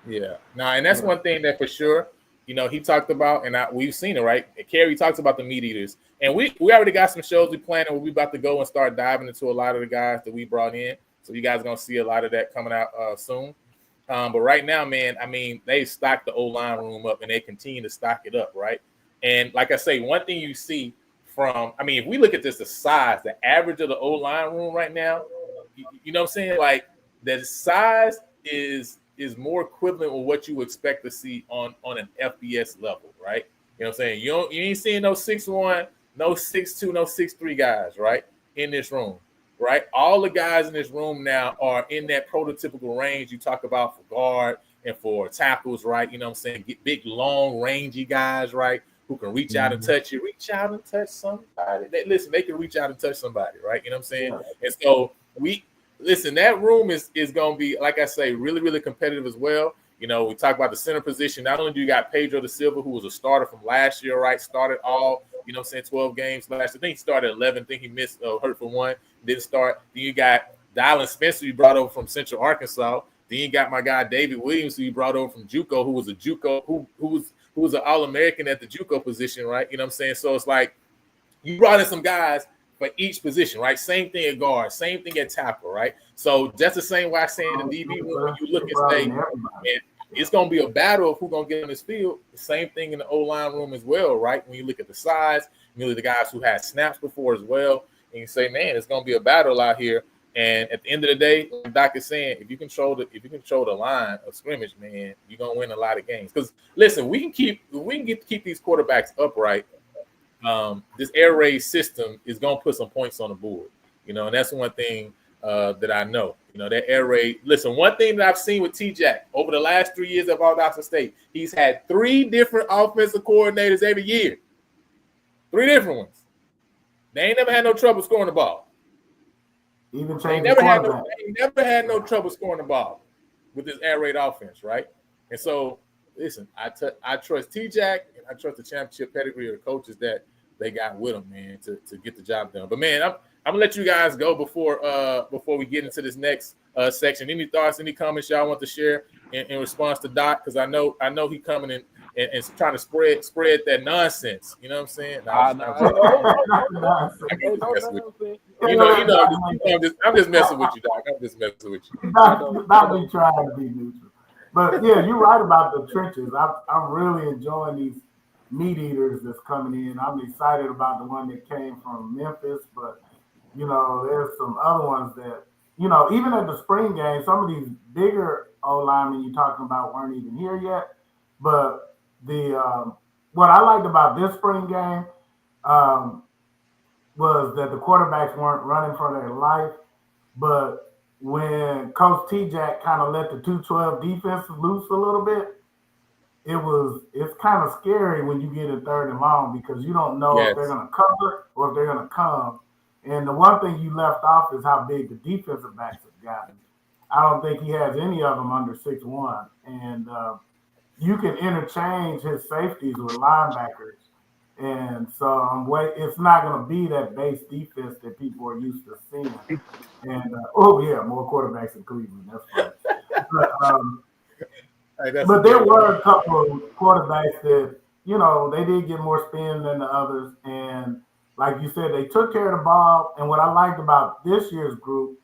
Yeah. No, and that's one thing that for sure, he talked about, and we've seen it, right? And Kerry talks about the meat eaters. And we already got some shows we planning where we about to go and start diving into a lot of the guys that we brought in. So you guys are going to see a lot of that coming out soon. But right now, man, I mean, they stocked the O-line room up, and they continue to stock it up, right? And like I say, one thing you see if we look at this, the size, the average of the O-line room right now, you know what I'm saying? Like, the size is more equivalent with what you expect to see on an FBS level, right? You know what I'm saying? You ain't seeing no 6'1", no 6'2", no 6'3" guys, right, in this room, right? All the guys in this room now are in that prototypical range you talk about for guard and for tackles, right? You know what I'm saying? Get big, long, rangy guys, right, who can reach out and touch you. Reach out and touch somebody. They can reach out and touch somebody, right? You know what I'm saying? And so that room is going to be, like I say, really, really competitive as well. We talk about the center position. Not only do you got Pedro da Silva, who was a starter from last year, right? Started all, 12 games last year. I think he started 11. I think he missed hurt for one. Didn't start. Then you got Dylan Spencer, you brought over from Central Arkansas. Then you got my guy David Williams, who you brought over from JUCO, who was a JUCO, who was an All-American at the JUCO position, right? You know what I'm saying? So it's like you brought in some guys for each position, right? Same thing at guard, same thing at tackle, right? So just the same way I say in the DB room, when you look and say, and it's going to be a battle of who's going to get on this field. The same thing in the O-line room as well, right? When you look at the size, you look at the guys who had snaps before as well, and you say, man, it's going to be a battle out here. And at the end of the day, like Doc is saying, if you control the line of scrimmage, man, you're going to win a lot of games. Because listen, we can keep these quarterbacks upright. This air raid system is going to put some points on the board, and that's one thing that I know. That air raid. Listen, one thing that I've seen with T-Jack over the last 3 years at Valdosta State, he's had 3 different offensive coordinators every year. 3 different ones. They ain't never had no trouble scoring the ball. They never had no trouble scoring the ball with this air raid offense, right? And so, listen, I trust T-Jack and I trust the championship pedigree of the coaches that they got with them, man, to get the job done. But man, I'm gonna let you guys go before we get into this next section. Any thoughts, any comments y'all want to share in response to Doc? Because I know he coming in and trying to spread that nonsense. You know what I'm saying? I'm just messing with you, Doc. I'm just messing with you. Not me trying to be neutral. But yeah, you're right about the trenches. I'm really enjoying these meat eaters that's coming in. I'm excited about the one that came from Memphis, but there's some other ones that, even at the spring game, some of these bigger O linemen you're talking about weren't even here yet. But what I liked about this spring game was that the quarterbacks weren't running for their life, but when Coach T-Jack kind of let the 212 defense loose a little bit, it's kind of scary when you get in 3rd and long because you don't know if they're going to cover or if they're going to come. And the one thing you left off is how big the defensive backs have gotten. I don't think he has any of them under 6'1", and you can interchange his safeties with linebackers. And so it's not going to be that base defense that people are used to seeing. And more quarterbacks in Cleveland. That's fine. But there were a couple of quarterbacks that, they did get more spin than the others. And like you said, they took care of the ball. And what I liked about this year's group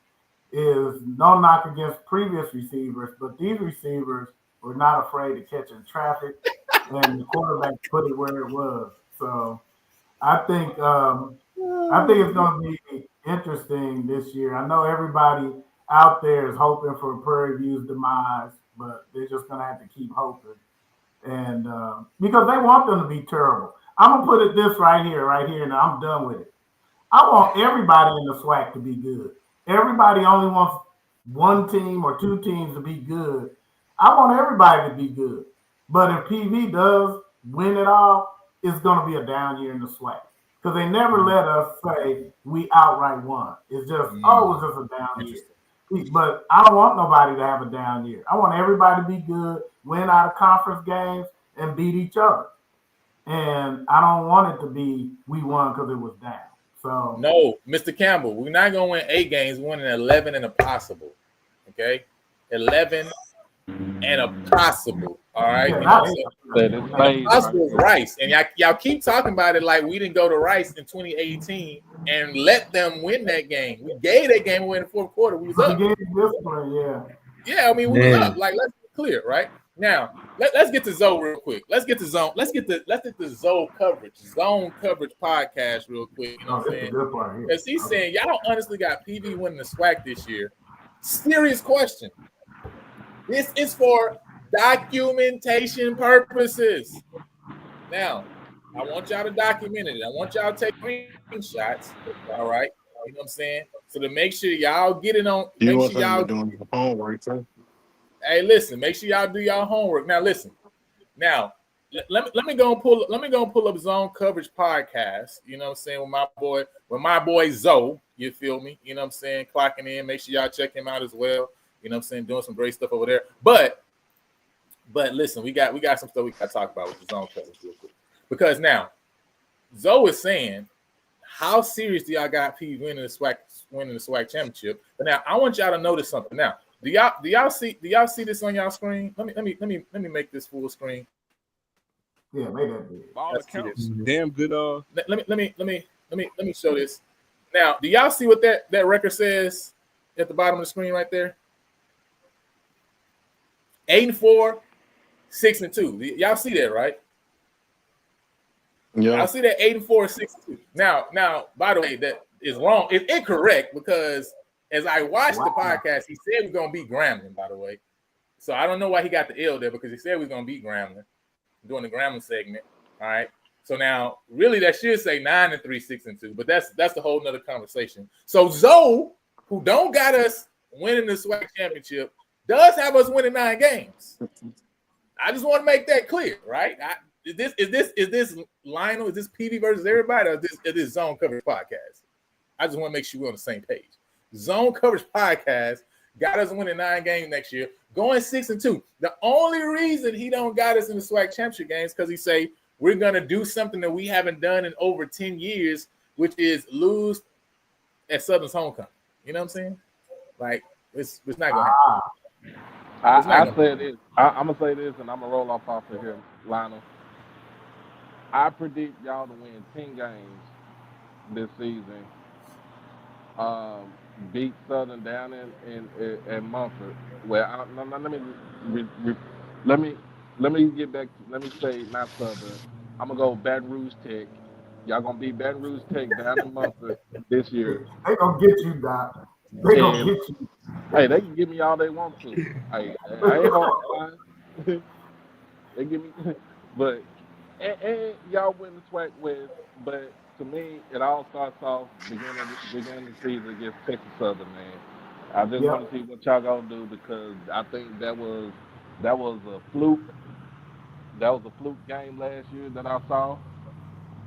is no knock against previous receivers, but these receivers were not afraid of catching traffic, and the quarterback put it where it was. So I think it's going to be interesting this year. I know everybody out there is hoping for Prairie View's demise, but they're just going to have to keep hoping. And because they want them to be terrible. I'm going to put it this right here, and I'm done with it. I want everybody in the SWAC to be good. Everybody only wants one team or two teams to be good. I want everybody to be good. But if PV does win it all, it's going to be a down year in the SWAC. Because they never let us say we outright won. It's just, it's just a down year. But I don't want nobody to have a down year. I want everybody to be good, win out of conference games, and beat each other. And I don't want it to be we won because it was down. So no, Mr. Campbell, we're not going to win 8 games. We're winning 11 and a possible. Okay? 11 and a possible. All right? Possible is Rice. And y'all keep talking about it like we didn't go to Rice in 2018 and let them win that game. We gave that game away in the 4th quarter. We was up. Yeah, I mean, we was up. Like, let's be clear, right? Now, let's get to Zoe real quick. Let's get the Zoe coverage, zone coverage podcast real quick. You know what I'm saying? Because he's saying y'all honestly got PV winning the SWAC this year. Serious question. This is for documentation purposes. Now, I want y'all to document it. I want y'all to take screenshots. All right. You know what I'm saying? So to make sure y'all get it on. Make sure y'all doing your homework, sir. Hey, listen, make sure y'all do y'all homework. Now, listen. Now, let me go and pull up Zone Coverage Podcast. You know what I'm saying? With my boy Zoe. You feel me? You know what I'm saying? Clocking in. Make sure y'all check him out as well. You know what I'm saying? Doing some great stuff over there. But listen, we got some stuff we got to talk about with the Zone Coverage real quick. Because now, Zoe is saying, how serious do y'all got P winning the SWAC championship? But now I want y'all to notice something. Now, do y'all see this on y'all screen? Let me make this full screen. Yeah, make that big. All accounts, damn good. Let me show this. Now, do y'all see what that record says at the bottom of the screen right there? 8-4, 6-2. Y'all see that, right? Yeah. I see that 8-4, 6-2. Now, by the way, that is wrong. It's incorrect because as I watched the podcast, he said we're gonna beat Grambling, by the way. So I don't know why he got the L there because he said we was gonna beat Grambling during the Grambling segment. All right. So now, really, that should say 9-3, 6-2, but that's a whole nother conversation. So Zoe, who don't got us winning the SWAC championship, does have us winning 9 games. I just want to make that clear, right? Is this Lionel? Is this PV versus everybody? Or is this Zone Coverage Podcast? I just want to make sure we're on the same page. Zone Coverage Podcast got us winning 9 games next year, going 6-2. The only reason he don't got us in the SWAC championship games because he say we're gonna do something that we haven't done in over 10 years, which is lose at Southern's homecoming. You know what I'm saying? Like it's not gonna happen. I said this. I'm gonna say this, and I'm gonna roll off of here, Lionel. I predict y'all to win 10 games this season. Beat Southern down in Mumford. Well, let me get back. Let me say not Southern. I'm gonna go Baton Rouge Tech. Y'all gonna beat Baton Rouge Tech down in Mumford this year. They gonna get you, Doc. They gonna get you. Hey, they can give me all they want to. Hey, I ain't hard. They give me. But and y'all win the SWAC West, but to me, it all starts off beginning of the season against Texas Southern, man. I just Yep. want to see what y'all gonna do because I think that was a fluke. That was a fluke game last year that I saw,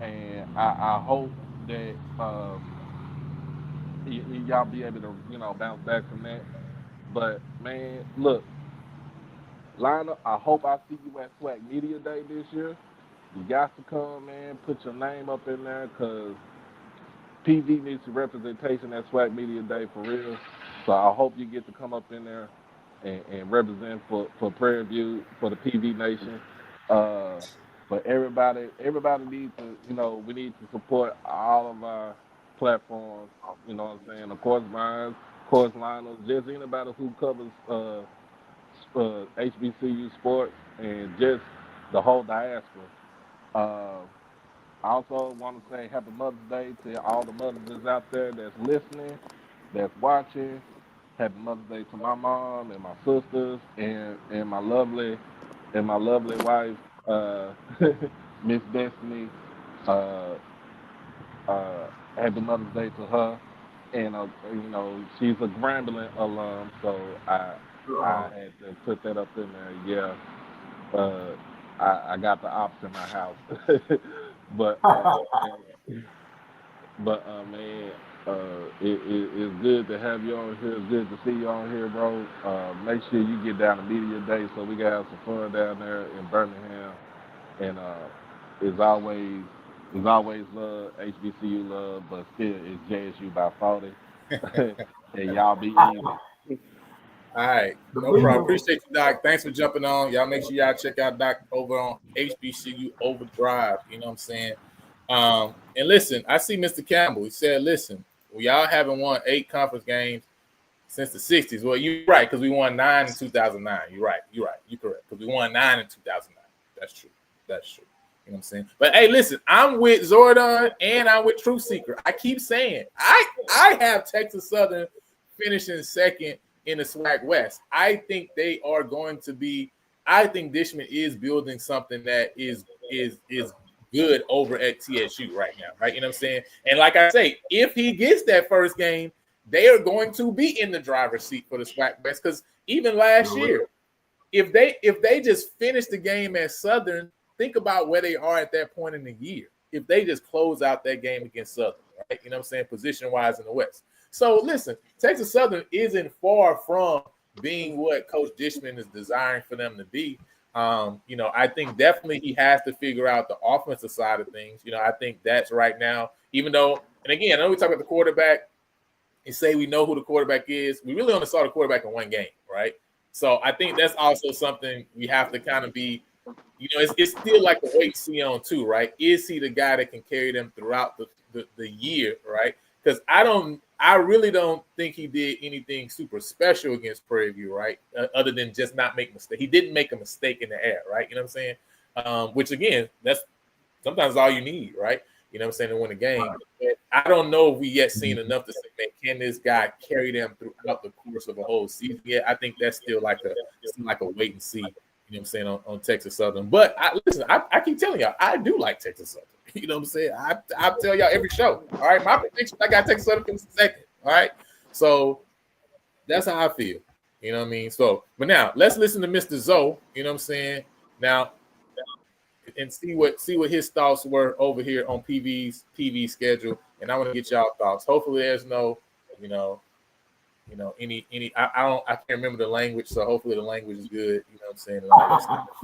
and I hope that y'all be able to bounce back from that. But man, look, Lionel, I hope I see you at SWAC Media Day this year. You got to come, man. Put your name up in there because PV needs representation at SWAC Media Day for real. So I hope you get to come up in there and represent for Prairie View, for the PV Nation. But everybody needs to, we need to support all of our platforms. You know what I'm saying? Of course, mine, of course, Lionel, just anybody who covers HBCU sports and just the whole diaspora. Uh, I also want to say Happy Mother's Day to all the mothers out there that's listening, that's watching. Happy Mother's Day to my mom and my sisters and my lovely wife, Miss Destiny. Uh, Happy Mother's Day to her. And she's a Grambling alum, so I had to put that up in there. Yeah, I got the ops in my house, but man, it's good to have you on here. It's good to see you on here, bro. Make sure you get down to Media Day so we can have some fun down there in Birmingham. And it's always love, HBCU love, but still it's JSU by 40. And y'all be easy. All right, no problem. Appreciate you, Doc. Thanks for jumping on. Y'all make sure y'all check out Doc over on HBCU Overdrive. You know what I'm saying? And listen, I see Mr. Campbell. He said, listen, we all haven't won 8 conference games since the 60s. Well, you're right, because we won 9 in 2009. You're right. You're correct. Because we won 9 in 2009. That's true. You know what I'm saying? But hey, listen, I'm with Zordon and I'm with Truth Seeker. I keep saying I have Texas Southern finishing second in the SWAC West. I think they are going to be. I think Dishman is building something that is good over at TSU right now, right? You know what I'm saying? And like I say, if he gets that first game, they are going to be in the driver's seat for the SWAC West. Because even last year, if they just finish the game at Southern, think about where they are at that point in the year. If they just close out that game against Southern, right? You know what I'm saying? Position-wise in the West. So listen, Texas Southern isn't far from being what Coach Dishman is desiring for them to be. I think definitely he has to figure out the offensive side of things. I think that's right now, even though, and again, I know we talk about the quarterback and say we know who the quarterback is. We really only saw the quarterback in one game, right? So I think that's also something we have to kind of be, it's still like a wait and see on too, right? Is he the guy that can carry them throughout the year, right? Because I really don't think he did anything super special against Prairie View, right? Other than just not make a mistake. He didn't make a mistake in the air, right? You know what I'm saying? Which again, that's sometimes all you need, right? You know what I'm saying, to win a game. But I don't know if we yet seen enough to say, man, can this guy carry them throughout the course of a whole season? Yeah, I think that's still like a wait and see. You know what I'm saying, on Texas Southern. But I keep telling y'all, I do like Texas Southern. You know what I'm saying? I tell y'all every show. All right, my prediction, I got Texas Southern finishing second. All right, so that's how I feel. You know what I mean? So, but now let's listen to Mr. Zoe. You know what I'm saying? Now, and see what his thoughts were over here on PV's TV schedule. And I want to get y'all thoughts. Hopefully, there's no, any I can't remember the language, so hopefully the language is good. You know what I'm saying?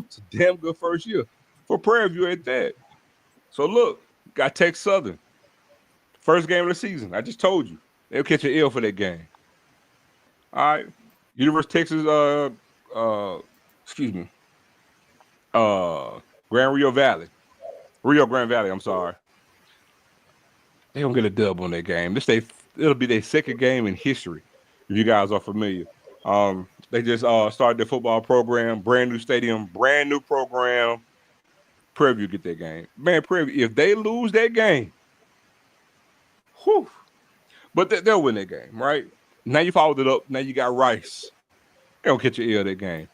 It's a damn good first year for Prairie View at that. So look, got Texas Southern. First game of the season. I just told you. They'll catch an L for that game. All right. University of Texas, Rio Grande Valley, I'm sorry. They don't get a dub on that game. It'll be their second game in history, if you guys are familiar. They just started their football program, brand new stadium, brand new program. Prairie View get that game. Man, Prairie View, if they lose that game, whew. But they'll win that game, right? Now you followed it up. Now you got Rice. They don't catch an L that game.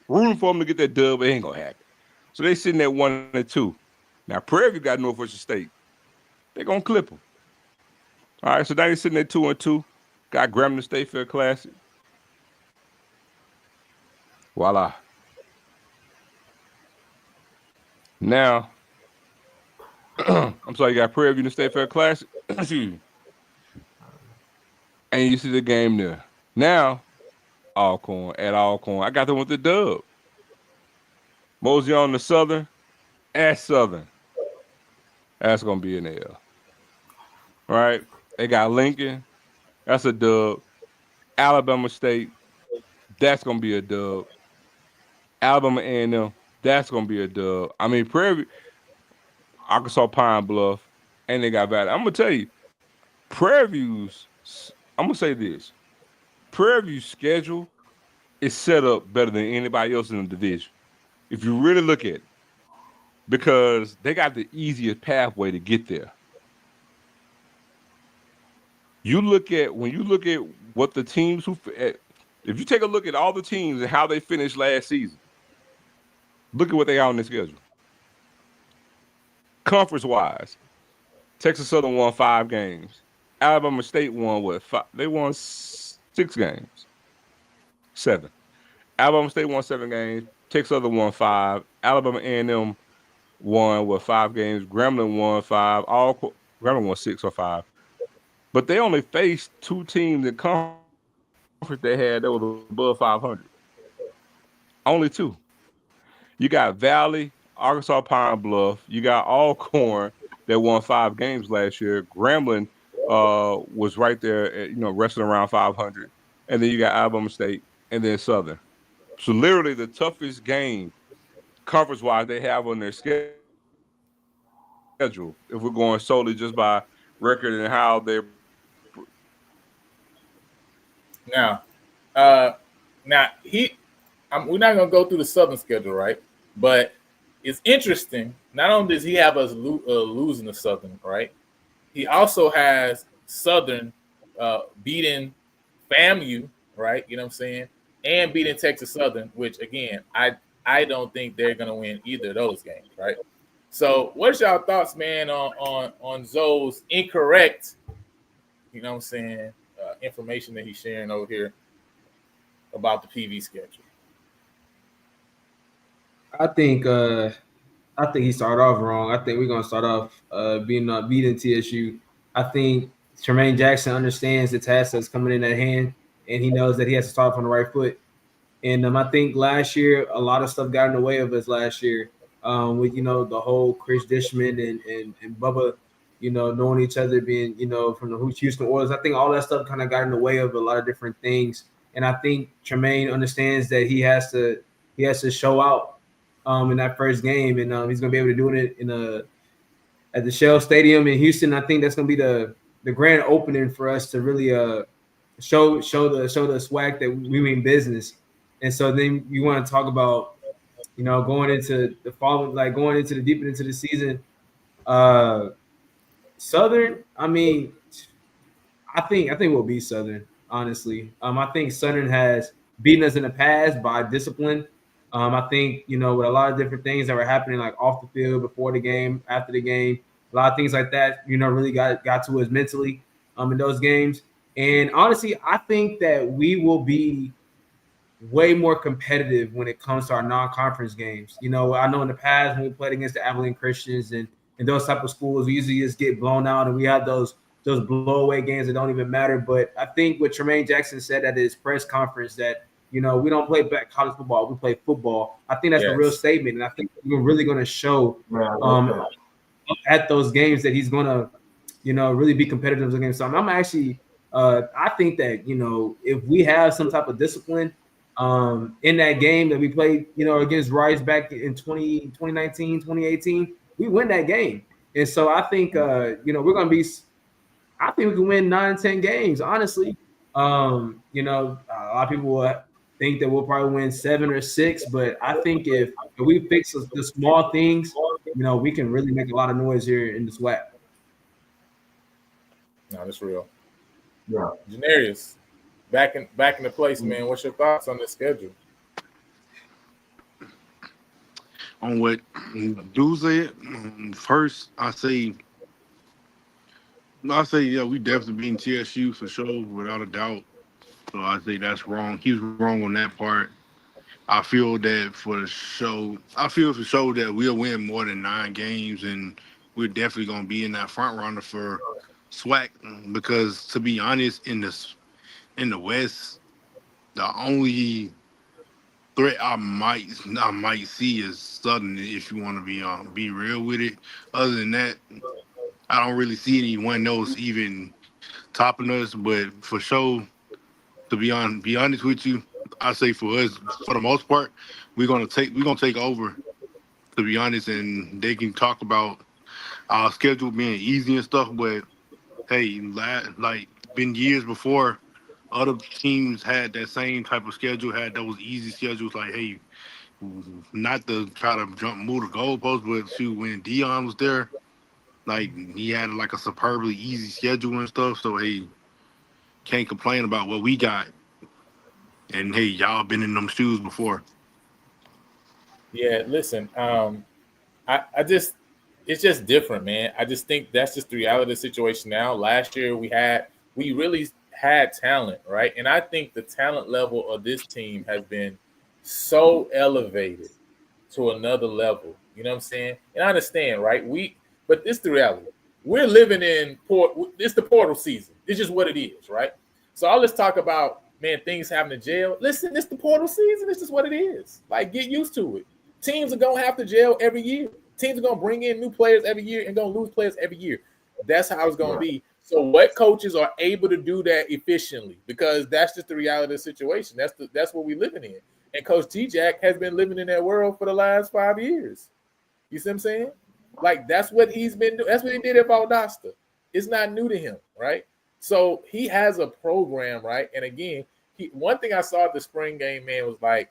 Rooting for them to get that dub, it ain't going to happen. So they sitting at 1-2. Now Prairie View got Northwestern State. They're gonna clip them. All right, so now they're sitting at 2-2. Got Grambling State Fair Classic. Voila. Now, I'm sorry, you got Prairie View and State Fair Classic. Excuse me. And you see the game there. Now, Alcorn at Alcorn. I got them with the dub. Mosey on the Southern at Southern. That's gonna be an L. All right. They got Lincoln. That's a dub. Alabama State. That's gonna be a dub. Alabama A&M. That's gonna be a dub. I mean, Prairie View, Arkansas Pine Bluff, and they got Valley. I'm gonna tell you, Prairie View's. I'm gonna say this: Prairie View's schedule is set up better than anybody else in the division. If you really look at it, because they got the easiest pathway to get there. When you look at what the teams if you take a look at all the teams and how they finished last season, look at what they got on their schedule. Conference-wise, Texas Southern won 5 games. Alabama State won what? 5? They won 6 games. 7. Alabama State won 7 games. Texas Southern won 5. Alabama A&M won 5 games. Grambling won 5. Grambling won 6 or 5. But they only faced 2 teams in conference they had that was above 500. Only 2. You got Valley, Arkansas Pine Bluff. You got Alcorn that won 5 games last year. Grambling was right there, at, wrestling around 500. And then you got Alabama State and then Southern. So literally the toughest game conference-wise they have on their schedule, if we're going solely just by record and how they're. Now, we're not gonna go through the Southern schedule, right? But it's interesting. Not only does he have us losing the Southern, right? He also has Southern beating FAMU, right? You know what I'm saying? And beating Texas Southern, which again, I don't think they're gonna win either of those games, right? So, what's y'all thoughts, man, on Zoe's incorrect, you know what I'm saying, information that he's sharing over here about the PV schedule? I think he started off wrong. I think we're gonna start off beating TSU. I think Tremaine Jackson understands the task that's coming in at hand, and he knows that he has to start off on the right foot. And I think last year a lot of stuff got in the way of us last year. With the whole Chris Dishman and Bubba, knowing each other, being from the Houston Oilers. I think all that stuff kind of got in the way of a lot of different things. And I think Tremaine understands that he has to show out in that first game, and he's gonna be able to do it at the Shell Stadium in Houston. I think that's gonna be the grand opening for us to really show the swag that we mean business. And so then you want to talk about going into the fall, like going into the deep into the season. Southern, I mean, I think we'll beat Southern, honestly. I think Southern has beaten us in the past by discipline. I think, with a lot of different things that were happening, like off the field, before the game, after the game, a lot of things like that, really got to us mentally in those games. And honestly, I think that we will be way more competitive when it comes to our non-conference games. I know in the past when we played against the Abilene Christians and those type of schools, we usually just get blown out, and we have those blow-away games that don't even matter. But I think what Tremaine Jackson said at his press conference that, we don't play back college football, we play football. I think that's a real statement, and I think we're really going to show at those games that he's going to, really be competitive against. So I'm actually I think that, if we have some type of discipline in that game that we played, against Rice back in 2019, 2018, we win that game. And so I think, we're going to be – I think we can win 9-10 games, honestly. A lot of people will think that we'll probably win 7 or 6, but I think if we fix the small things, we can really make a lot of noise here in the SWAC. No, that's real. Yeah. Janarius, back in the place, man. What's your thoughts on the schedule? on what Dude said. First, I say, yeah, we definitely beating TSU for sure, without a doubt. So I say that's wrong. He was wrong on that part. I feel that for the show, I feel for sure that we'll win more than 9 games, and we're definitely gonna be in that front runner for SWAC. Because to be honest, in the West, the only threat I might see is Southern. If you want to be real with it, other than that, I don't really see anyone else even topping us. But for sure, to be honest with you, I say for us, for the most part, we're gonna take over. To be honest, and they can talk about our schedule being easy and stuff. But hey, like been years before, other teams had that same type of schedule, had those easy schedules. Like, hey, not to try to move the goalposts, but shoot, when Dion was there, like he had like a superbly easy schedule and stuff. So hey, can't complain about what we got. And hey, y'all been in them shoes before. Yeah, listen, I just it's just different, man. I just think that's just the reality of the situation now. Last year we really had talent, right? And I think the talent level of this team has been so elevated to another level. You know what I'm saying? And I understand, right? But this is the reality. We're living in it's the portal season. It's just what it is, right? So all this talk about, man, things happening to jail. Listen, it's the portal season. This is what it is. Like, get used to it. Teams are gonna have to jail every year. Teams are gonna bring in new players every year and gonna lose players every year. That's how it's gonna be. So what coaches are able to do that efficiently? Because that's just the reality of the situation. That's what we're living in. And Coach T-Jack has been living in that world for the last 5 years. You see what I'm saying? Like, that's what he's been doing. That's what he did at Valdosta. It's not new to him, right? So he has a program, right? And again, one thing I saw at the spring game, man, was like,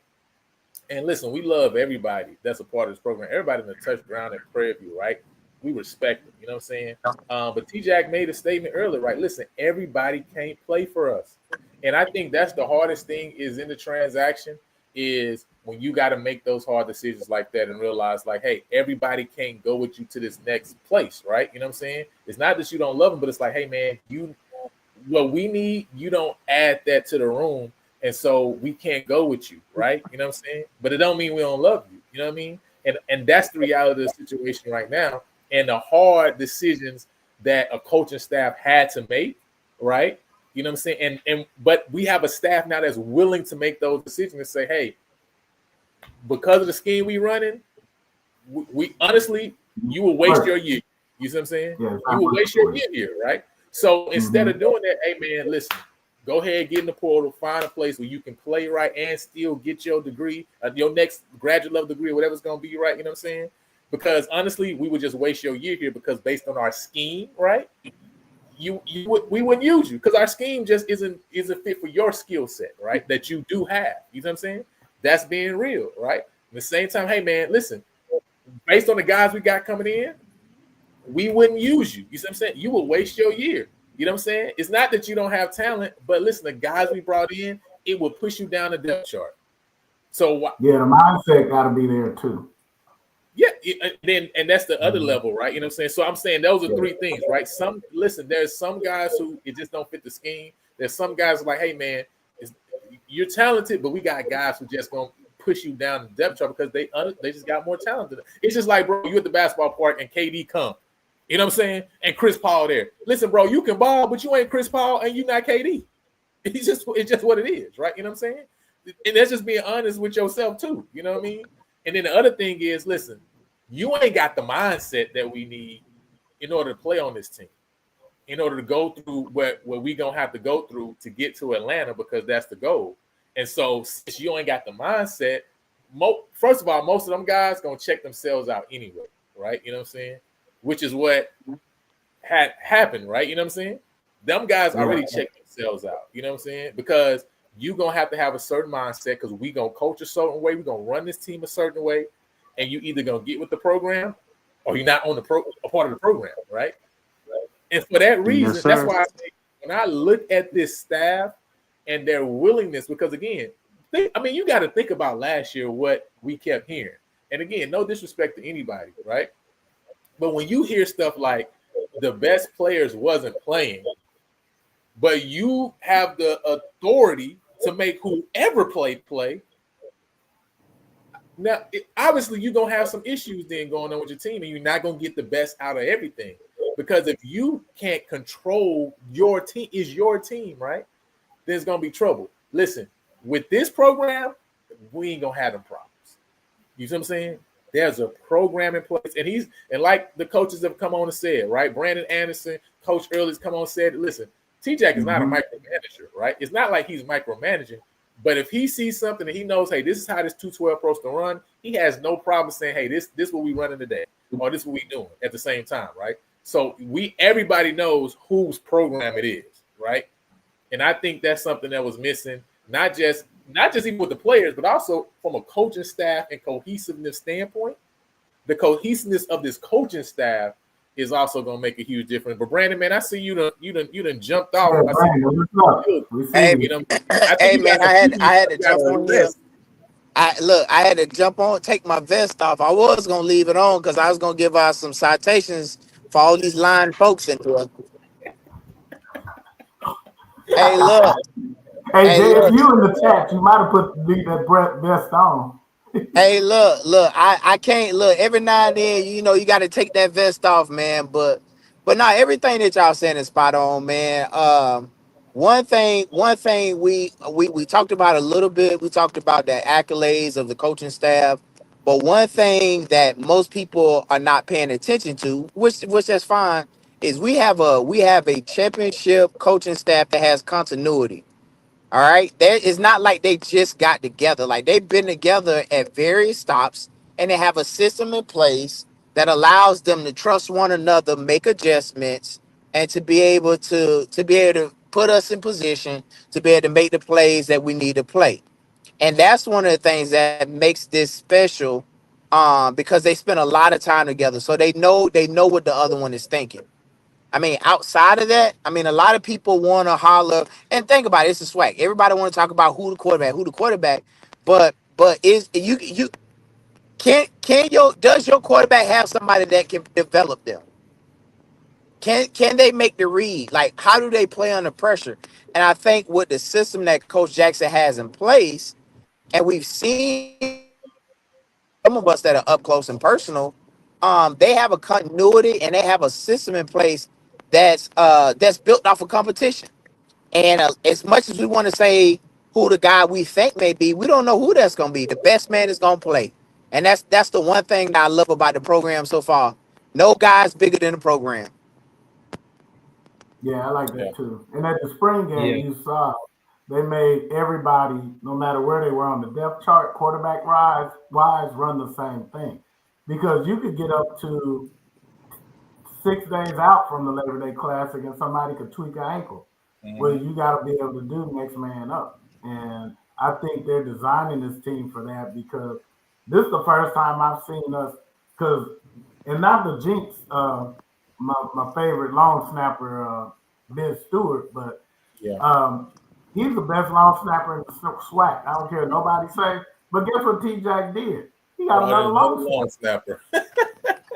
and listen, we love everybody that's a part of this program. Everybody in the touchdown and Prairie View, right? We respect them. You know what I'm saying? But T-Jack made a statement earlier, right? Listen, everybody can't play for us. And I think that's the hardest thing is in the transaction is when you got to make those hard decisions like that and realize, like, hey, everybody can't go with you to this next place, right? You know what I'm saying? It's not that you don't love them, but it's like, hey, man, what we need, you don't add that to the room. And so we can't go with you, right? You know what I'm saying? But it don't mean we don't love you. You know what I mean? And that's the reality of the situation right now. And the hard decisions that a coaching staff had to make, right? You know what I'm saying? But we have a staff now that's willing to make those decisions and say, hey, because of the scheme we running, we honestly, you will waste your year. You see what I'm saying? Yeah, you will waste your year here, right? So instead of doing that, hey, man, listen, go ahead, get in the portal, find a place where you can play right and still get your degree, your next graduate level degree, or whatever it's going to be, right? You know what I'm saying? Because honestly, we would just waste your year here because based on our scheme, right? We wouldn't use you because our scheme just isn't fit for your skill set, right? That you do have. You know what I'm saying? That's being real, right? At the same time, hey, man, listen, based on the guys we got coming in, we wouldn't use you. You see what I'm saying? You will waste your year. You know what I'm saying? It's not that you don't have talent, but listen, the guys we brought in, it will push you down the depth chart. So yeah, the mindset got to be there too. Yeah, and that's the other level, right? You know what I'm saying? So I'm saying those are three things, right? There's some guys who it just don't fit the scheme. There's some guys who are like, hey, man, you're talented, but we got guys who just gonna push you down the depth chart because they just got more talent than them. It's just like, bro, you at the basketball park and KD come. You know what I'm saying? And Chris Paul there. Listen, bro, you can ball, but you ain't Chris Paul and you not KD. It's just what it is, right? You know what I'm saying? And that's just being honest with yourself too. You know what I mean? And then the other thing is, listen, you ain't got the mindset that we need in order to play on this team, in order to go through what we gonna have to go through to get to Atlanta because that's the goal. And so since you ain't got the mindset, first of all, most of them guys gonna check themselves out anyway, right? You know what I'm saying? Which is what had happened, right? You know what I'm saying? Them guys already checked themselves out. You know what I'm saying? Because you gonna have to have a certain mindset because we gonna coach a certain way, we gonna run this team a certain way, and you either gonna get with the program or you're not on a part of the program, right? And for that reason, that's why I say when I look at this staff and their willingness, because again, you got to think about last year what we kept hearing. And again, no disrespect to anybody, right? But when you hear stuff like the best players wasn't playing, but you have the authority to make whoever play. Now, obviously, you're going to have some issues then going on with your team, and you're not going to get the best out of everything. Because if you can't control your team, is your team, right? There's going to be trouble. Listen, with this program, we ain't going to have them problems. You see what I'm saying? There's a program in place, and like the coaches have come on and said, right? Brandon Anderson, Coach Early's come on and said, listen, T-Jack is not a micromanager, right? It's not like he's micromanaging, but if he sees something and he knows, hey, this is how this 212 approach to run, he has no problem saying, hey, this what we running today, or this what we doing at the same time, right? So everybody knows whose program it is, right? And I think that's something that was missing, not just even with the players, but also from a coaching staff and cohesiveness standpoint. The cohesiveness of this coaching staff is also going to make a huge difference. But Brandon, man, I see you done jumped off. Yeah, Brandon, what's up? Hey, man, I had to jump on here. I had to jump on, take my vest off. I was gonna leave it on because I was gonna give out some citations for all these lying folks into it. Hey, look. Hey, Jay, if you in the chat, you might have leave that vest on. Hey, look, I can't look every now and then, you got to take that vest off, man. But no, everything that y'all saying is spot on, man. One thing we talked about a little bit. We talked about the accolades of the coaching staff, but one thing that most people are not paying attention to, which that's fine, is we have a championship coaching staff that has continuity. All right. It's not like they just got together. Like they've been together at various stops and they have a system in place that allows them to trust one another, make adjustments, and to be able to put us in position to be able to make the plays that we need to play. And that's one of the things that makes this special, because they spend a lot of time together. So they know what the other one is thinking. I mean, outside of that, a lot of people want to holler and think about it. It's a swag. Everybody want to talk about who the quarterback, but is you does your quarterback have somebody that can develop them? Can they make the read? Like, how do they play under pressure? And I think with the system that Coach Jackson has in place, and we've seen some of us that are up close and personal, they have a continuity and they have a system in place that's built off of competition. And as much as we want to say who the guy we think may be, we don't know who that's going to be. The best man is going to play. And that's the one thing that I love about the program so far. No guy's bigger than the program. Yeah, I like that too. And at the spring game, you saw they made everybody, no matter where they were on the depth chart, quarterback wise, run the same thing. Because you could get up to 6 days out from the Labor Day Classic and somebody could tweak an ankle. Well, you got to be able to do next man up. And I think they're designing this team for that, because this is the first time I've seen us, and not the jinx, my favorite long snapper, Ben Stewart, but he's the best long snapper in the SWAC. I don't care what nobody say. But guess what T-Jack did? He got another long snapper.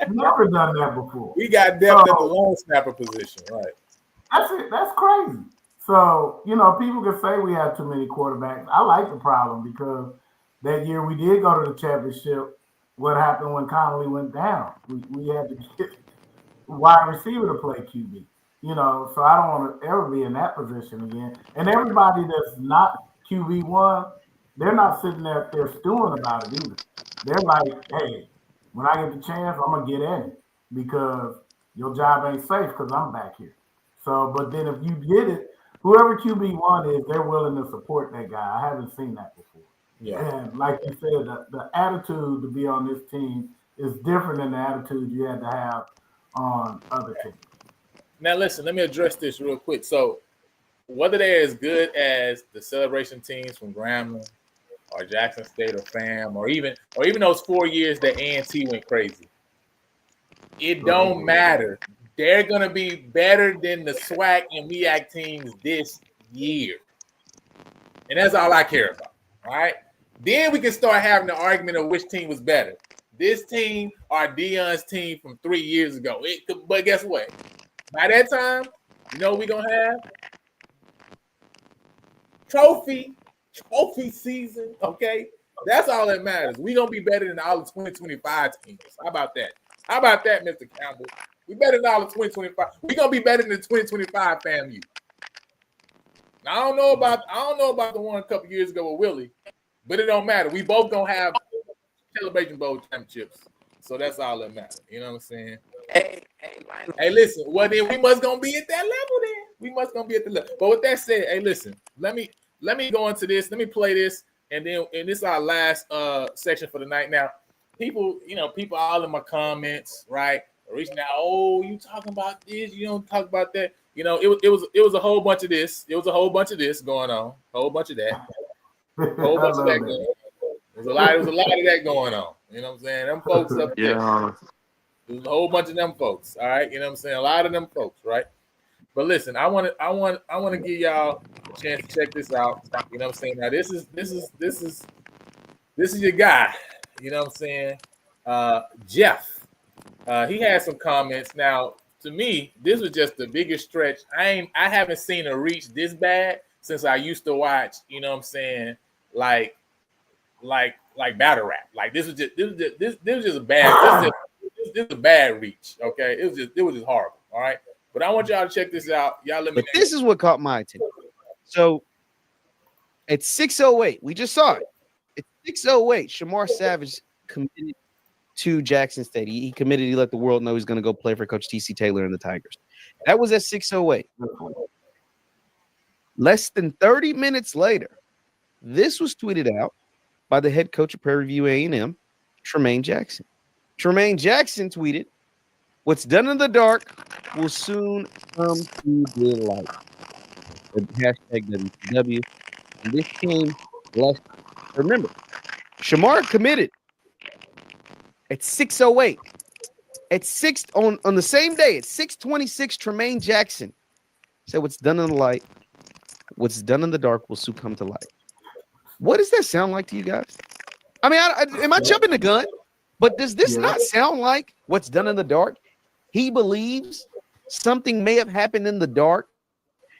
Never done that before. We got depth at the long snapper position, right? That's it. That's crazy. So, people can say we have too many quarterbacks. I like the problem, because that year we did go to the championship. What happened when Connolly went down? We had to get wide receiver to play QB. So I don't want to ever be in that position again. And everybody that's not QB1, they're not sitting there stewing about it either. They're like, hey, when I get the chance, I'm going to get in it, because your job ain't safe because I'm back here. So, but then if you get it, whoever QB1 is, they're willing to support that guy. I haven't seen that before. Yeah. And like you said, the attitude to be on this team is different than the attitude you had to have on other teams. Now, listen, let me address this real quick. So, whether they're as good as the celebration teams from Grambling or Jackson State or FAM, or even those 4 years that A&T went crazy, it don't matter. They're going to be better than the SWAC and MEAC teams this year. And that's all I care about, all right? Then we can start having the argument of which team was better. this team are Deion's team from 3 years ago. But guess what? By that time, you know what we're gonna have? Trophy season. Okay, that's all that matters. We're gonna be better than all the 2025 teams. How about that? How about that, Mr. Campbell? We better than all the 2025. We're gonna be better than the 2025 FAMU. Now, I don't know about the one a couple years ago with Willie, but it don't matter. We both gonna have Celebration Bowl championships, so that's all that matters. You know what I'm saying? Hey, listen. Well, then we must gonna be at that level. Then we must gonna be at the level. But with that said, hey, listen. Let me go into this. Let me play this, and this is our last section for the night. Now, people all in my comments, right? Reaching out. Oh, you talking about this? You don't talk about that. You know, it was a whole bunch of this. It was a whole bunch of this going on. A whole bunch of that. Whole bunch of that going on. There's a lot of that going on. You know what I'm saying? Them folks up there. Yeah. There's a whole bunch of them folks. All right. You know what I'm saying? A lot of them folks, right? But listen, I want to give y'all a chance to check this out. You know what I'm saying? Now this is your guy. You know what I'm saying? Jeff. He had some comments. Now, to me, this was just the biggest stretch. I haven't seen a reach this bad since I used to watch, you know what I'm saying, like battle rap. Like this was just a bad this is a bad reach. Okay. It was just horrible. All right. But I want y'all to check this out. Y'all let me But this is what caught my attention. So at 6:08, we just saw it. At 6:08, Shamar Savage committed to Jackson State. He committed. He let the world know he's going to go play for Coach TC Taylor and the Tigers. That was at 6:08. Less than 30 minutes later, this was tweeted out by the head coach of Prairie View A&M, Tremaine Jackson. Tremaine Jackson tweeted, "What's done in the dark will soon come to the light." Hashtag WCW. And this came less. Remember, Shamar committed at 6:08. At 6 on the same day, at 6:26, Tremaine Jackson said, "What's done in the light, what's done in the dark will soon come to light." What does that sound like to you guys? I mean, am I jumping the gun? But does this not sound like what's done in the dark? He believes something may have happened in the dark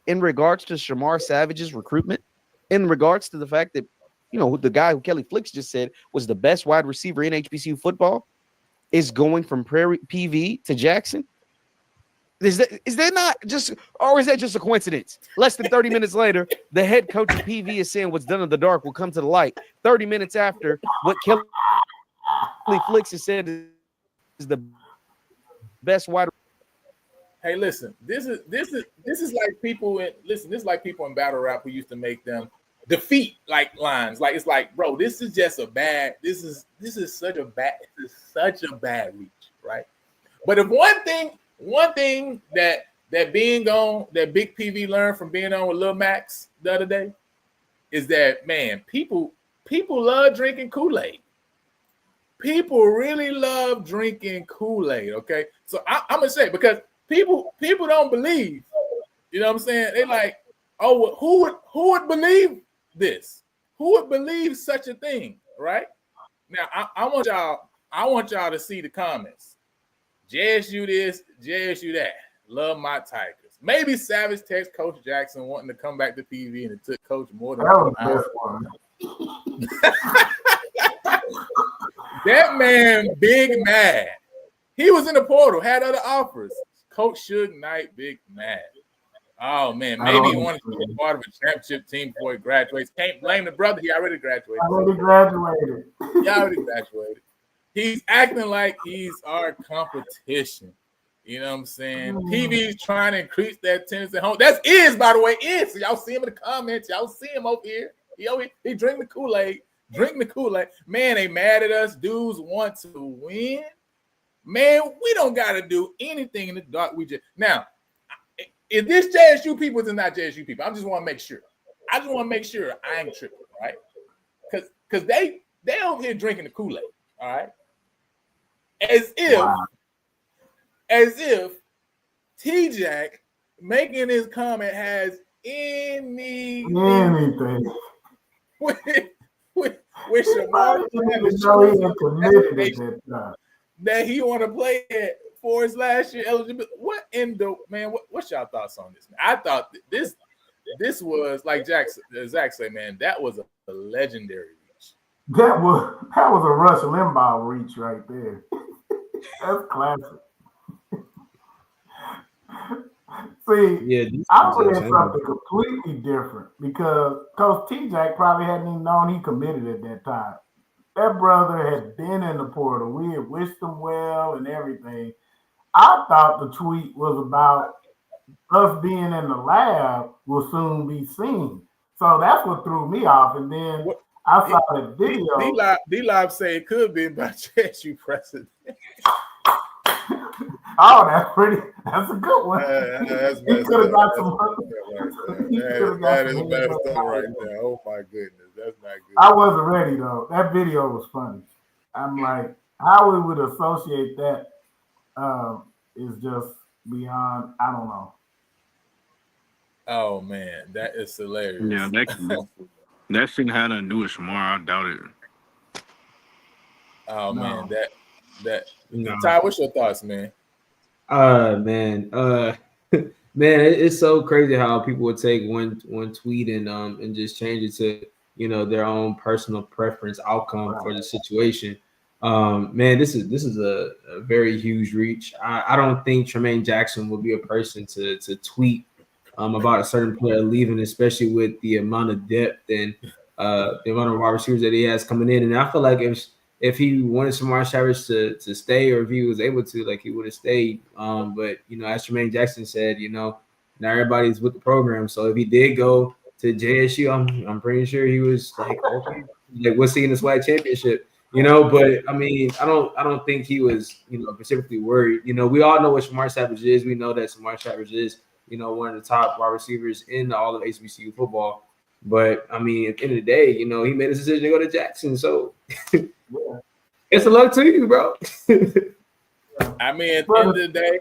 in regards to Shamar Savage's recruitment, in regards to the fact that, you know, the guy who Kelly Flicks just said was the best wide receiver in HBCU football is going from Prairie PV to Jackson. Is that not just, or is that just a coincidence? Less than 30 minutes later, the head coach of PV is saying what's done in the dark will come to the light. 30 minutes after, what Kelly Flicks has said is the best wide. Hey, listen, this is like people this is like people in battle rap who used to make them defeat like lines. Like it's like, bro, this is such a bad reach, right? But if one thing that being on that Big PV learned from being on with Lil Max the other day is that, man, people love drinking Kool-Aid. People really love drinking Kool-Aid. Okay, so I'm gonna say, because people don't believe, you know what I'm saying? They like, oh, who would believe this? Who would believe such a thing, right? Now I want y'all to see the comments. JSU this, JSU that. Love my Tigers. Maybe Savage text Coach Jackson wanting to come back to PV, and it took Coach more than That was an hour. the best one. That man big mad. He was in the portal, had other offers. Coach Suge Knight big mad. Oh man, maybe he wanted to be part of a championship team before he graduates. Can't blame the brother. He already graduated. He already graduated. He's acting like he's our competition. You know what I'm saying? PV's trying to increase that attendance at home. That's Iz, by the way. Iz. So y'all see him in the comments. Y'all see him over here. He drink the Kool-Aid. Drinking the Kool-Aid. Man, they mad at us. Dudes want to win. Man, we don't got to do anything in the dark. Now, if this JSU people is not JSU people, I just want to make sure. I just want to make sure I ain't tripping, right? Because they over here drinking the Kool-Aid, all right? As if T-Jack making his comment has anything with with Shamar Even though he had committed at that time. that he want to play it for his last year eligibility. What in the man? What's y'all thoughts on this? Man? I thought this was like Zach said, man. That was a legendary reach. That was a Rush Limbaugh reach right there. That's classic. See, Yeah, I read something completely different because Coach T-Jack probably hadn't even known he committed at that time. That brother had been in the portal. We had wished him well and everything. I thought the tweet was about us being in the lab will soon be seen. So that's what threw me off. And then I saw that video. D-Live say it could be about JSU president. Oh, that's a good one. He could have got some. That is messed up right there. Oh my goodness, that's not good. I wasn't ready though. That video was funny. I'm like, how we would associate that is just beyond. I don't know. Oh man, that is hilarious. Yeah, that shouldn't have nothing to do with Shamar. I doubt it. Oh man, that. No. Ty, what's your thoughts, man? Man, it's so crazy how people would take one tweet and just change it to their own personal preference outcome for the situation. Man, this is a very huge reach. I don't think Tremaine Jackson would be a person to tweet about a certain player leaving, especially with the amount of depth and the amount of wide receivers that he has coming in. And I feel like if he wanted Shamar Savage to stay, or if he was able to, like, he would have stayed. But as Tremaine Jackson said, now everybody's with the program. So if he did go to JSU, I'm pretty sure he was like, okay, like, we'll see in the SWAC championship. But I mean, I don't think he was, specifically worried. We all know what Shamar Savage is. We know that Shamar Savage is, one of the top wide receivers in all of HBCU football. But I mean, at the end of the day, he made a decision to go to Jackson. So it's a luck to you, bro. I mean, at the end of the day,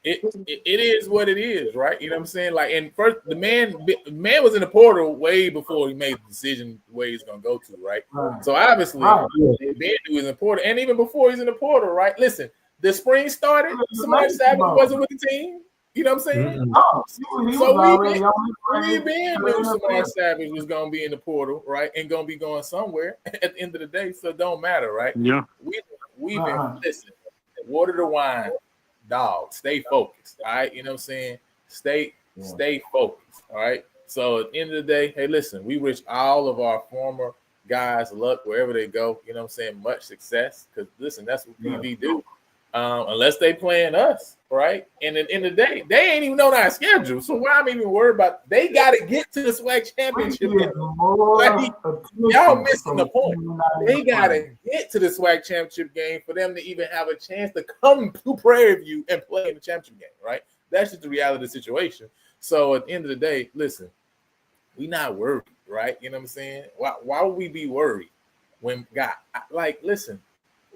it is what it is, right? You know what I'm saying? Like, and first, the man was in the portal way before he made the decision where he's gonna go to, right? So obviously, Ben knew he was in the portal, and even before he's in the portal, right? Listen, the spring started. Shamar Savage wasn't with the team. You know what I'm saying? So we been knew Shamar Savage was gonna be in the portal, right, and gonna be going somewhere at the end of the day. So it don't matter, right? Yeah. We've been listen. Water the wine, dog. Stay focused. All right, you know what I'm saying? Stay focused. All right. So at the end of the day, hey, listen, we wish all of our former guys luck wherever they go. You know what I'm saying? Much success. Because listen, that's what PV do. Unless they playing us, right? And at the end of the day, they ain't even on our schedule. So why I'm even worried about? They got to get to the SWAC championship. Like, y'all missing the point. They got to get to the SWAC championship game for them to even have a chance to come to Prairie View and play in the championship game, right? That's just the reality of the situation. So at the end of the day, listen, we not worried, right? You know what I'm saying? Why would we be worried when listen,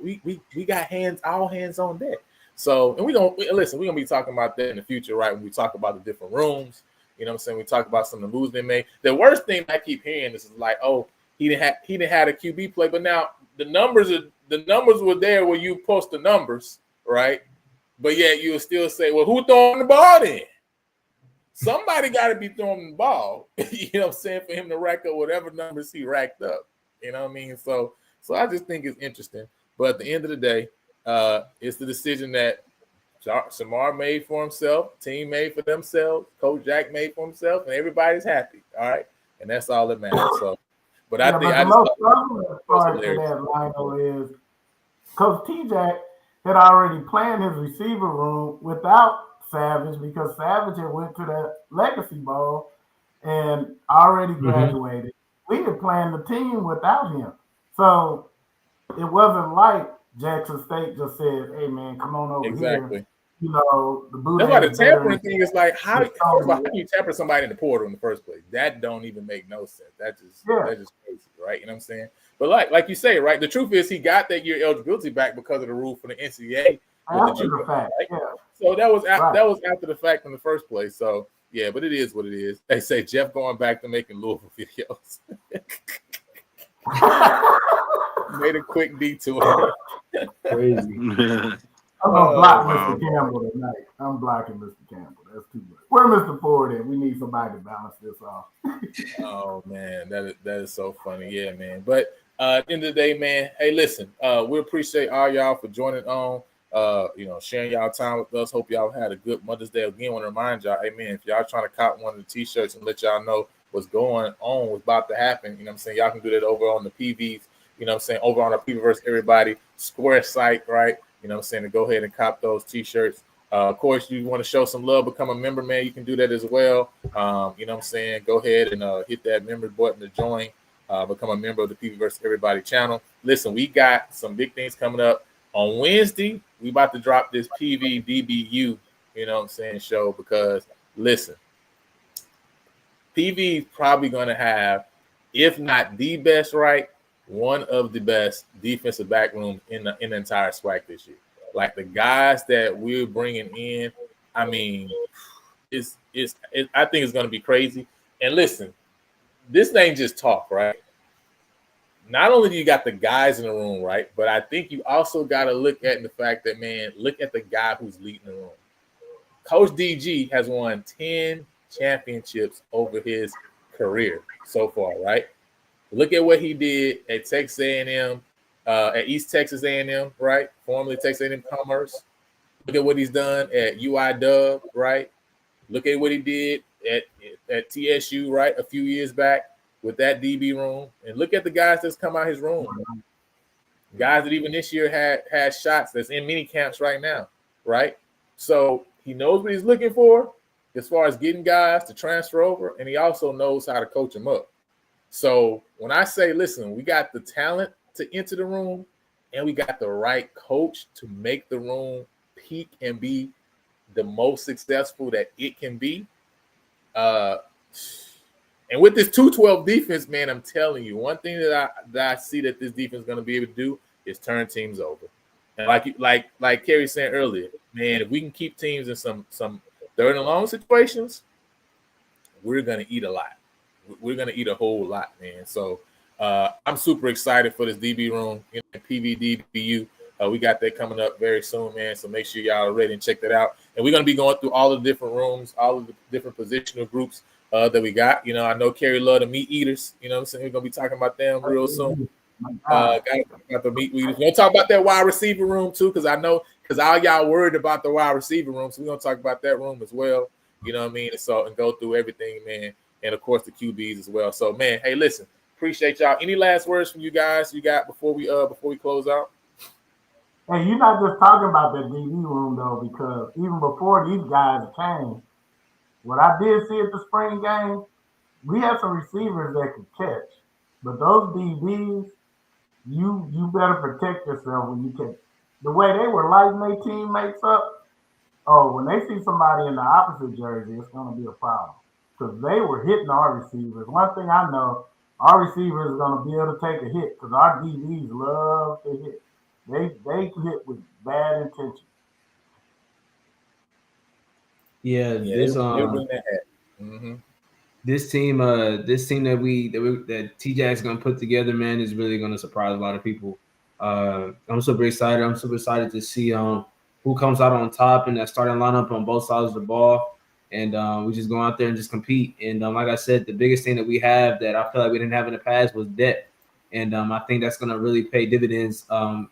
we got all hands on deck. So, and we're gonna be talking about that in the future, right? When we talk about the different rooms, you know what I'm saying? We talk about some of the moves they made. The worst thing I keep hearing is like, oh, he didn't have a QB play, but now the numbers were there where you post the numbers, right? But yet you'll still say, well, who throwing the ball then? Somebody got to be throwing the ball, you know what I'm saying, for him to rack up whatever numbers he racked up. You know what I mean? So I just think it's interesting. But at the end of the day, it's the decision that Shamar made for himself, team made for themselves, Coach Jack made for himself, and everybody's happy. All right, and that's all that matters. So, but I think the most troubling part of that, Lionel, is Coach T-Jack had already planned his receiver room without Savage because Savage had went to that Legacy Bowl and already graduated. We had planned the team without him, so it wasn't like Jackson State just said, "Hey man, come on over here." The boot. That's why the tampering thing is like, how do you tamper somebody in the portal in the first place? That don't even make no sense. That's just crazy, right? You know what I'm saying? But like you say, right? The truth is, he got that year eligibility back because of the rule for the NCAA. After the fact, right? So that was after the fact in the first place. So yeah, but it is what it is. They say Jeff going back to making Louisville videos. Made a quick detour. Crazy. I'm gonna block wow. Mr. Campbell tonight. I'm blocking Mr. Campbell. That's too much. Where Mr. Ford at? We need somebody to balance this off. Oh man, that is so funny. Yeah, man. But at the end of the day, man, hey, listen, we appreciate all y'all for joining on. Sharing y'all time with us. Hope y'all had a good Mother's Day. Again, want to remind y'all, hey man, if y'all trying to cop one of the t-shirts and let y'all know what's going on, what's about to happen, you know what I'm saying? Y'all can do that over on the PVs, you know what I'm saying, over on our PVverse Everybody Square site, right? You know what I'm saying, to go ahead and cop those t-shirts. Of course, you want to show some love, become a member, man, you can do that as well. You know what I'm saying? Go ahead and hit that member button to join, become a member of the PVverse Everybody channel. Listen, we got some big things coming up. On Wednesday, we about to drop this PVDBU, you know what I'm saying, show, because listen, PV is probably going to have, if not the best, right, one of the best defensive back rooms in the entire SWAC this year. Like the guys that we're bringing in, I mean, I think it's going to be crazy. And listen, this ain't just talk, right? Not only do you got the guys in the room, right, but I think you also got to look at the fact that, man, look at the guy who's leading the room. Coach DG has won 10 championships over his career so far, right? Look at what he did at Texas A&M, at East Texas A&M, right? Formerly Texas A&M Commerce. Look at what he's done at UIW, right? Look at what he did at TSU, right, a few years back with that DB room. And look at the guys that's come out his room. Guys that even this year had shots that's in mini camps right now, right? So he knows what he's looking for as far as getting guys to transfer over, and he also knows how to coach them up. So when I say, listen, we got the talent to enter the room, and we got the right coach to make the room peak and be the most successful that it can be. And with this 212 defense, man, I'm telling you, one thing that I see that this defense is going to be able to do is turn teams over. And like Kerry said earlier, man, if we can keep teams in some third and long situations, we're going to eat a lot. We're going to eat a whole lot, man. So I'm super excited for this DB room, PVDBU. We got that coming up very soon, man. So make sure y'all are ready and check that out. And we're going to be going through all the different rooms, all of the different positional groups that we got. You know, I know Kerry love the meat eaters. You know what I'm saying? We're going to be talking about them real soon. Got the meat eaters. We're going to talk about that wide receiver room, too, because all y'all worried about the wide receiver room. So we're going to talk about that room as well. You know what I mean? And go through everything, man. And, of course, the QBs as well. So, man, hey, listen, appreciate y'all. Any last words from you guys you got before we close out? Hey, you're not just talking about that DB room, though, because even before these guys came, what I did see at the spring game, we had some receivers that could catch. But those DBs, you better protect yourself when you catch. The way they were lighting their teammates up, when they see somebody in the opposite jersey, it's going to be a problem. Because they were hitting our receivers. One thing I know, our receivers are going to be able to take a hit because our DBs love to hit. They hit with bad intention. Yeah, this team that T-Jack's gonna put together, man, is really gonna surprise a lot of people. I'm super excited. I'm super excited to see who comes out on top in that starting lineup on both sides of the ball. And we just go out there and just compete. And like I said, the biggest thing that we have that I feel like we didn't have in the past was depth. And I think that's going to really pay dividends, when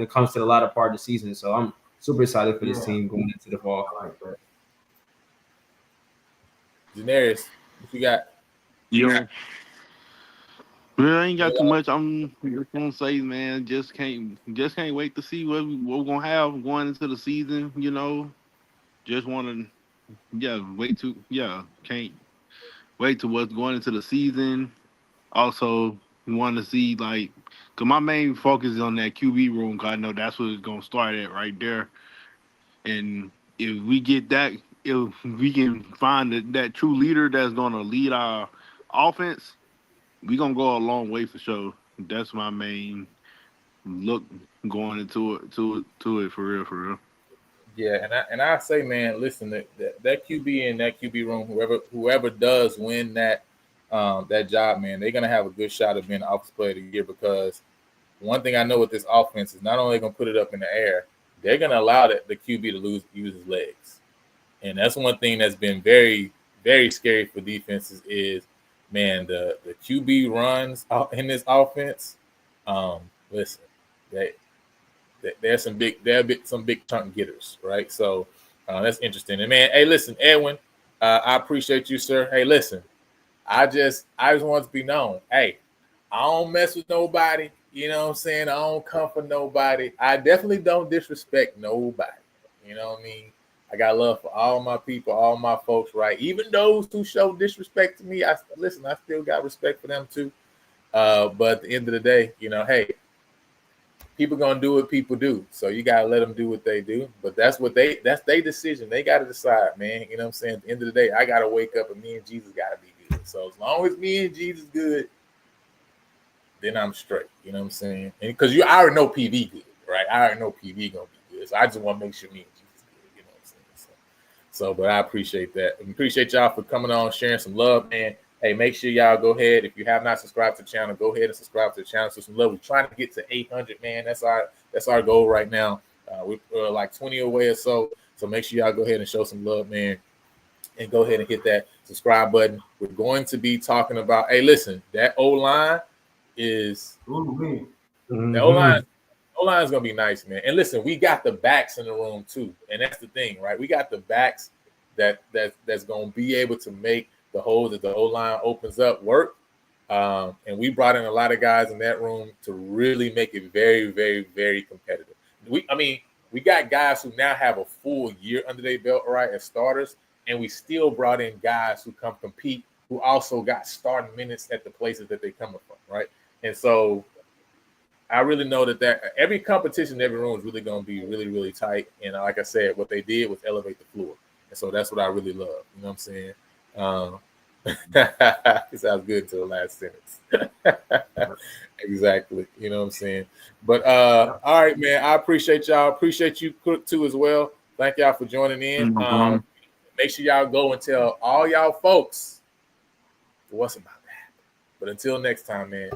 it comes to the latter part of the season. So I'm super excited for this team going into the fall. I like that. Janarius, what you got? Well, I ain't got too much. I'm just gonna say, man, just can't wait to see what we're gonna have going into the season. You know, just want to, can't wait to what's going into the season. Also, want to see cause my main focus is on that QB room. Cause I know that's what it's gonna start at right there. And if we get that, if we can find that true leader that's gonna lead our offense, we gonna go a long way for sure. That's my main look going into it for real. Yeah, and I say, man, listen, that QB in that QB room, whoever does win that that job, man, they're gonna have a good shot of being the offensive player of the year because one thing I know with this offense is not only gonna put it up in the air, they're gonna allow the QB to use his legs, and that's one thing that's been very, very scary for defenses. Is man, the QB runs out in this offense. Listen, there's some big chunk getters, right? So that's interesting. And man, hey, listen, Edwin, I appreciate you, sir. Hey, listen, I just want to be known. Hey, I don't mess with nobody. You know what I'm saying? I don't come for nobody. I definitely don't disrespect nobody. You know what I mean? I got love for all my people, all my folks, right? Even those who show disrespect to me, I still got respect for them too. But at the end of the day, you know, hey, people gonna do what people do, so you gotta let them do what they do. But that's their decision. They gotta decide, man. You know what I'm saying? At the end of the day, I gotta wake up and me and Jesus gotta be good. So as long as me and Jesus good, then I'm straight. You know what I'm saying? And because I already know PV good, right? I already know PV gonna be good. So I just want to make sure me and Jesus good. You know what I'm saying? So, but I appreciate that. And appreciate y'all for coming on, sharing some love, man. Hey, make sure y'all go ahead. If you have not subscribed to the channel, go ahead and subscribe to the channel. So some love. We're trying to get to 800, man. That's our goal right now. We're like 20 away or so. So make sure y'all go ahead and show some love, man. And go ahead and hit that subscribe button. We're going to be talking about, hey, listen, that O-line is the O-line is gonna be nice, man. And listen, we got the backs in the room too, and that's the thing, right? We got the backs that's gonna be able to make the hole that the O-line opens up work. And we brought in a lot of guys in that room to really make it very, very, very competitive. We got guys who now have a full year under their belt, right, as starters, and we still brought in guys who come compete who also got starting minutes at the places that they're coming from, right? And so I really know that every competition in every room is really going to be really, really tight. And like I said, what they did was elevate the floor. And so that's what I really love. You know what I'm saying? It sounds good to the last sentence. Exactly. You know what I'm saying? But all right, man. I appreciate y'all. Appreciate you, Cook, too, as well. Thank y'all for joining in. Make sure y'all go and tell all y'all folks what's about that. But until next time, man.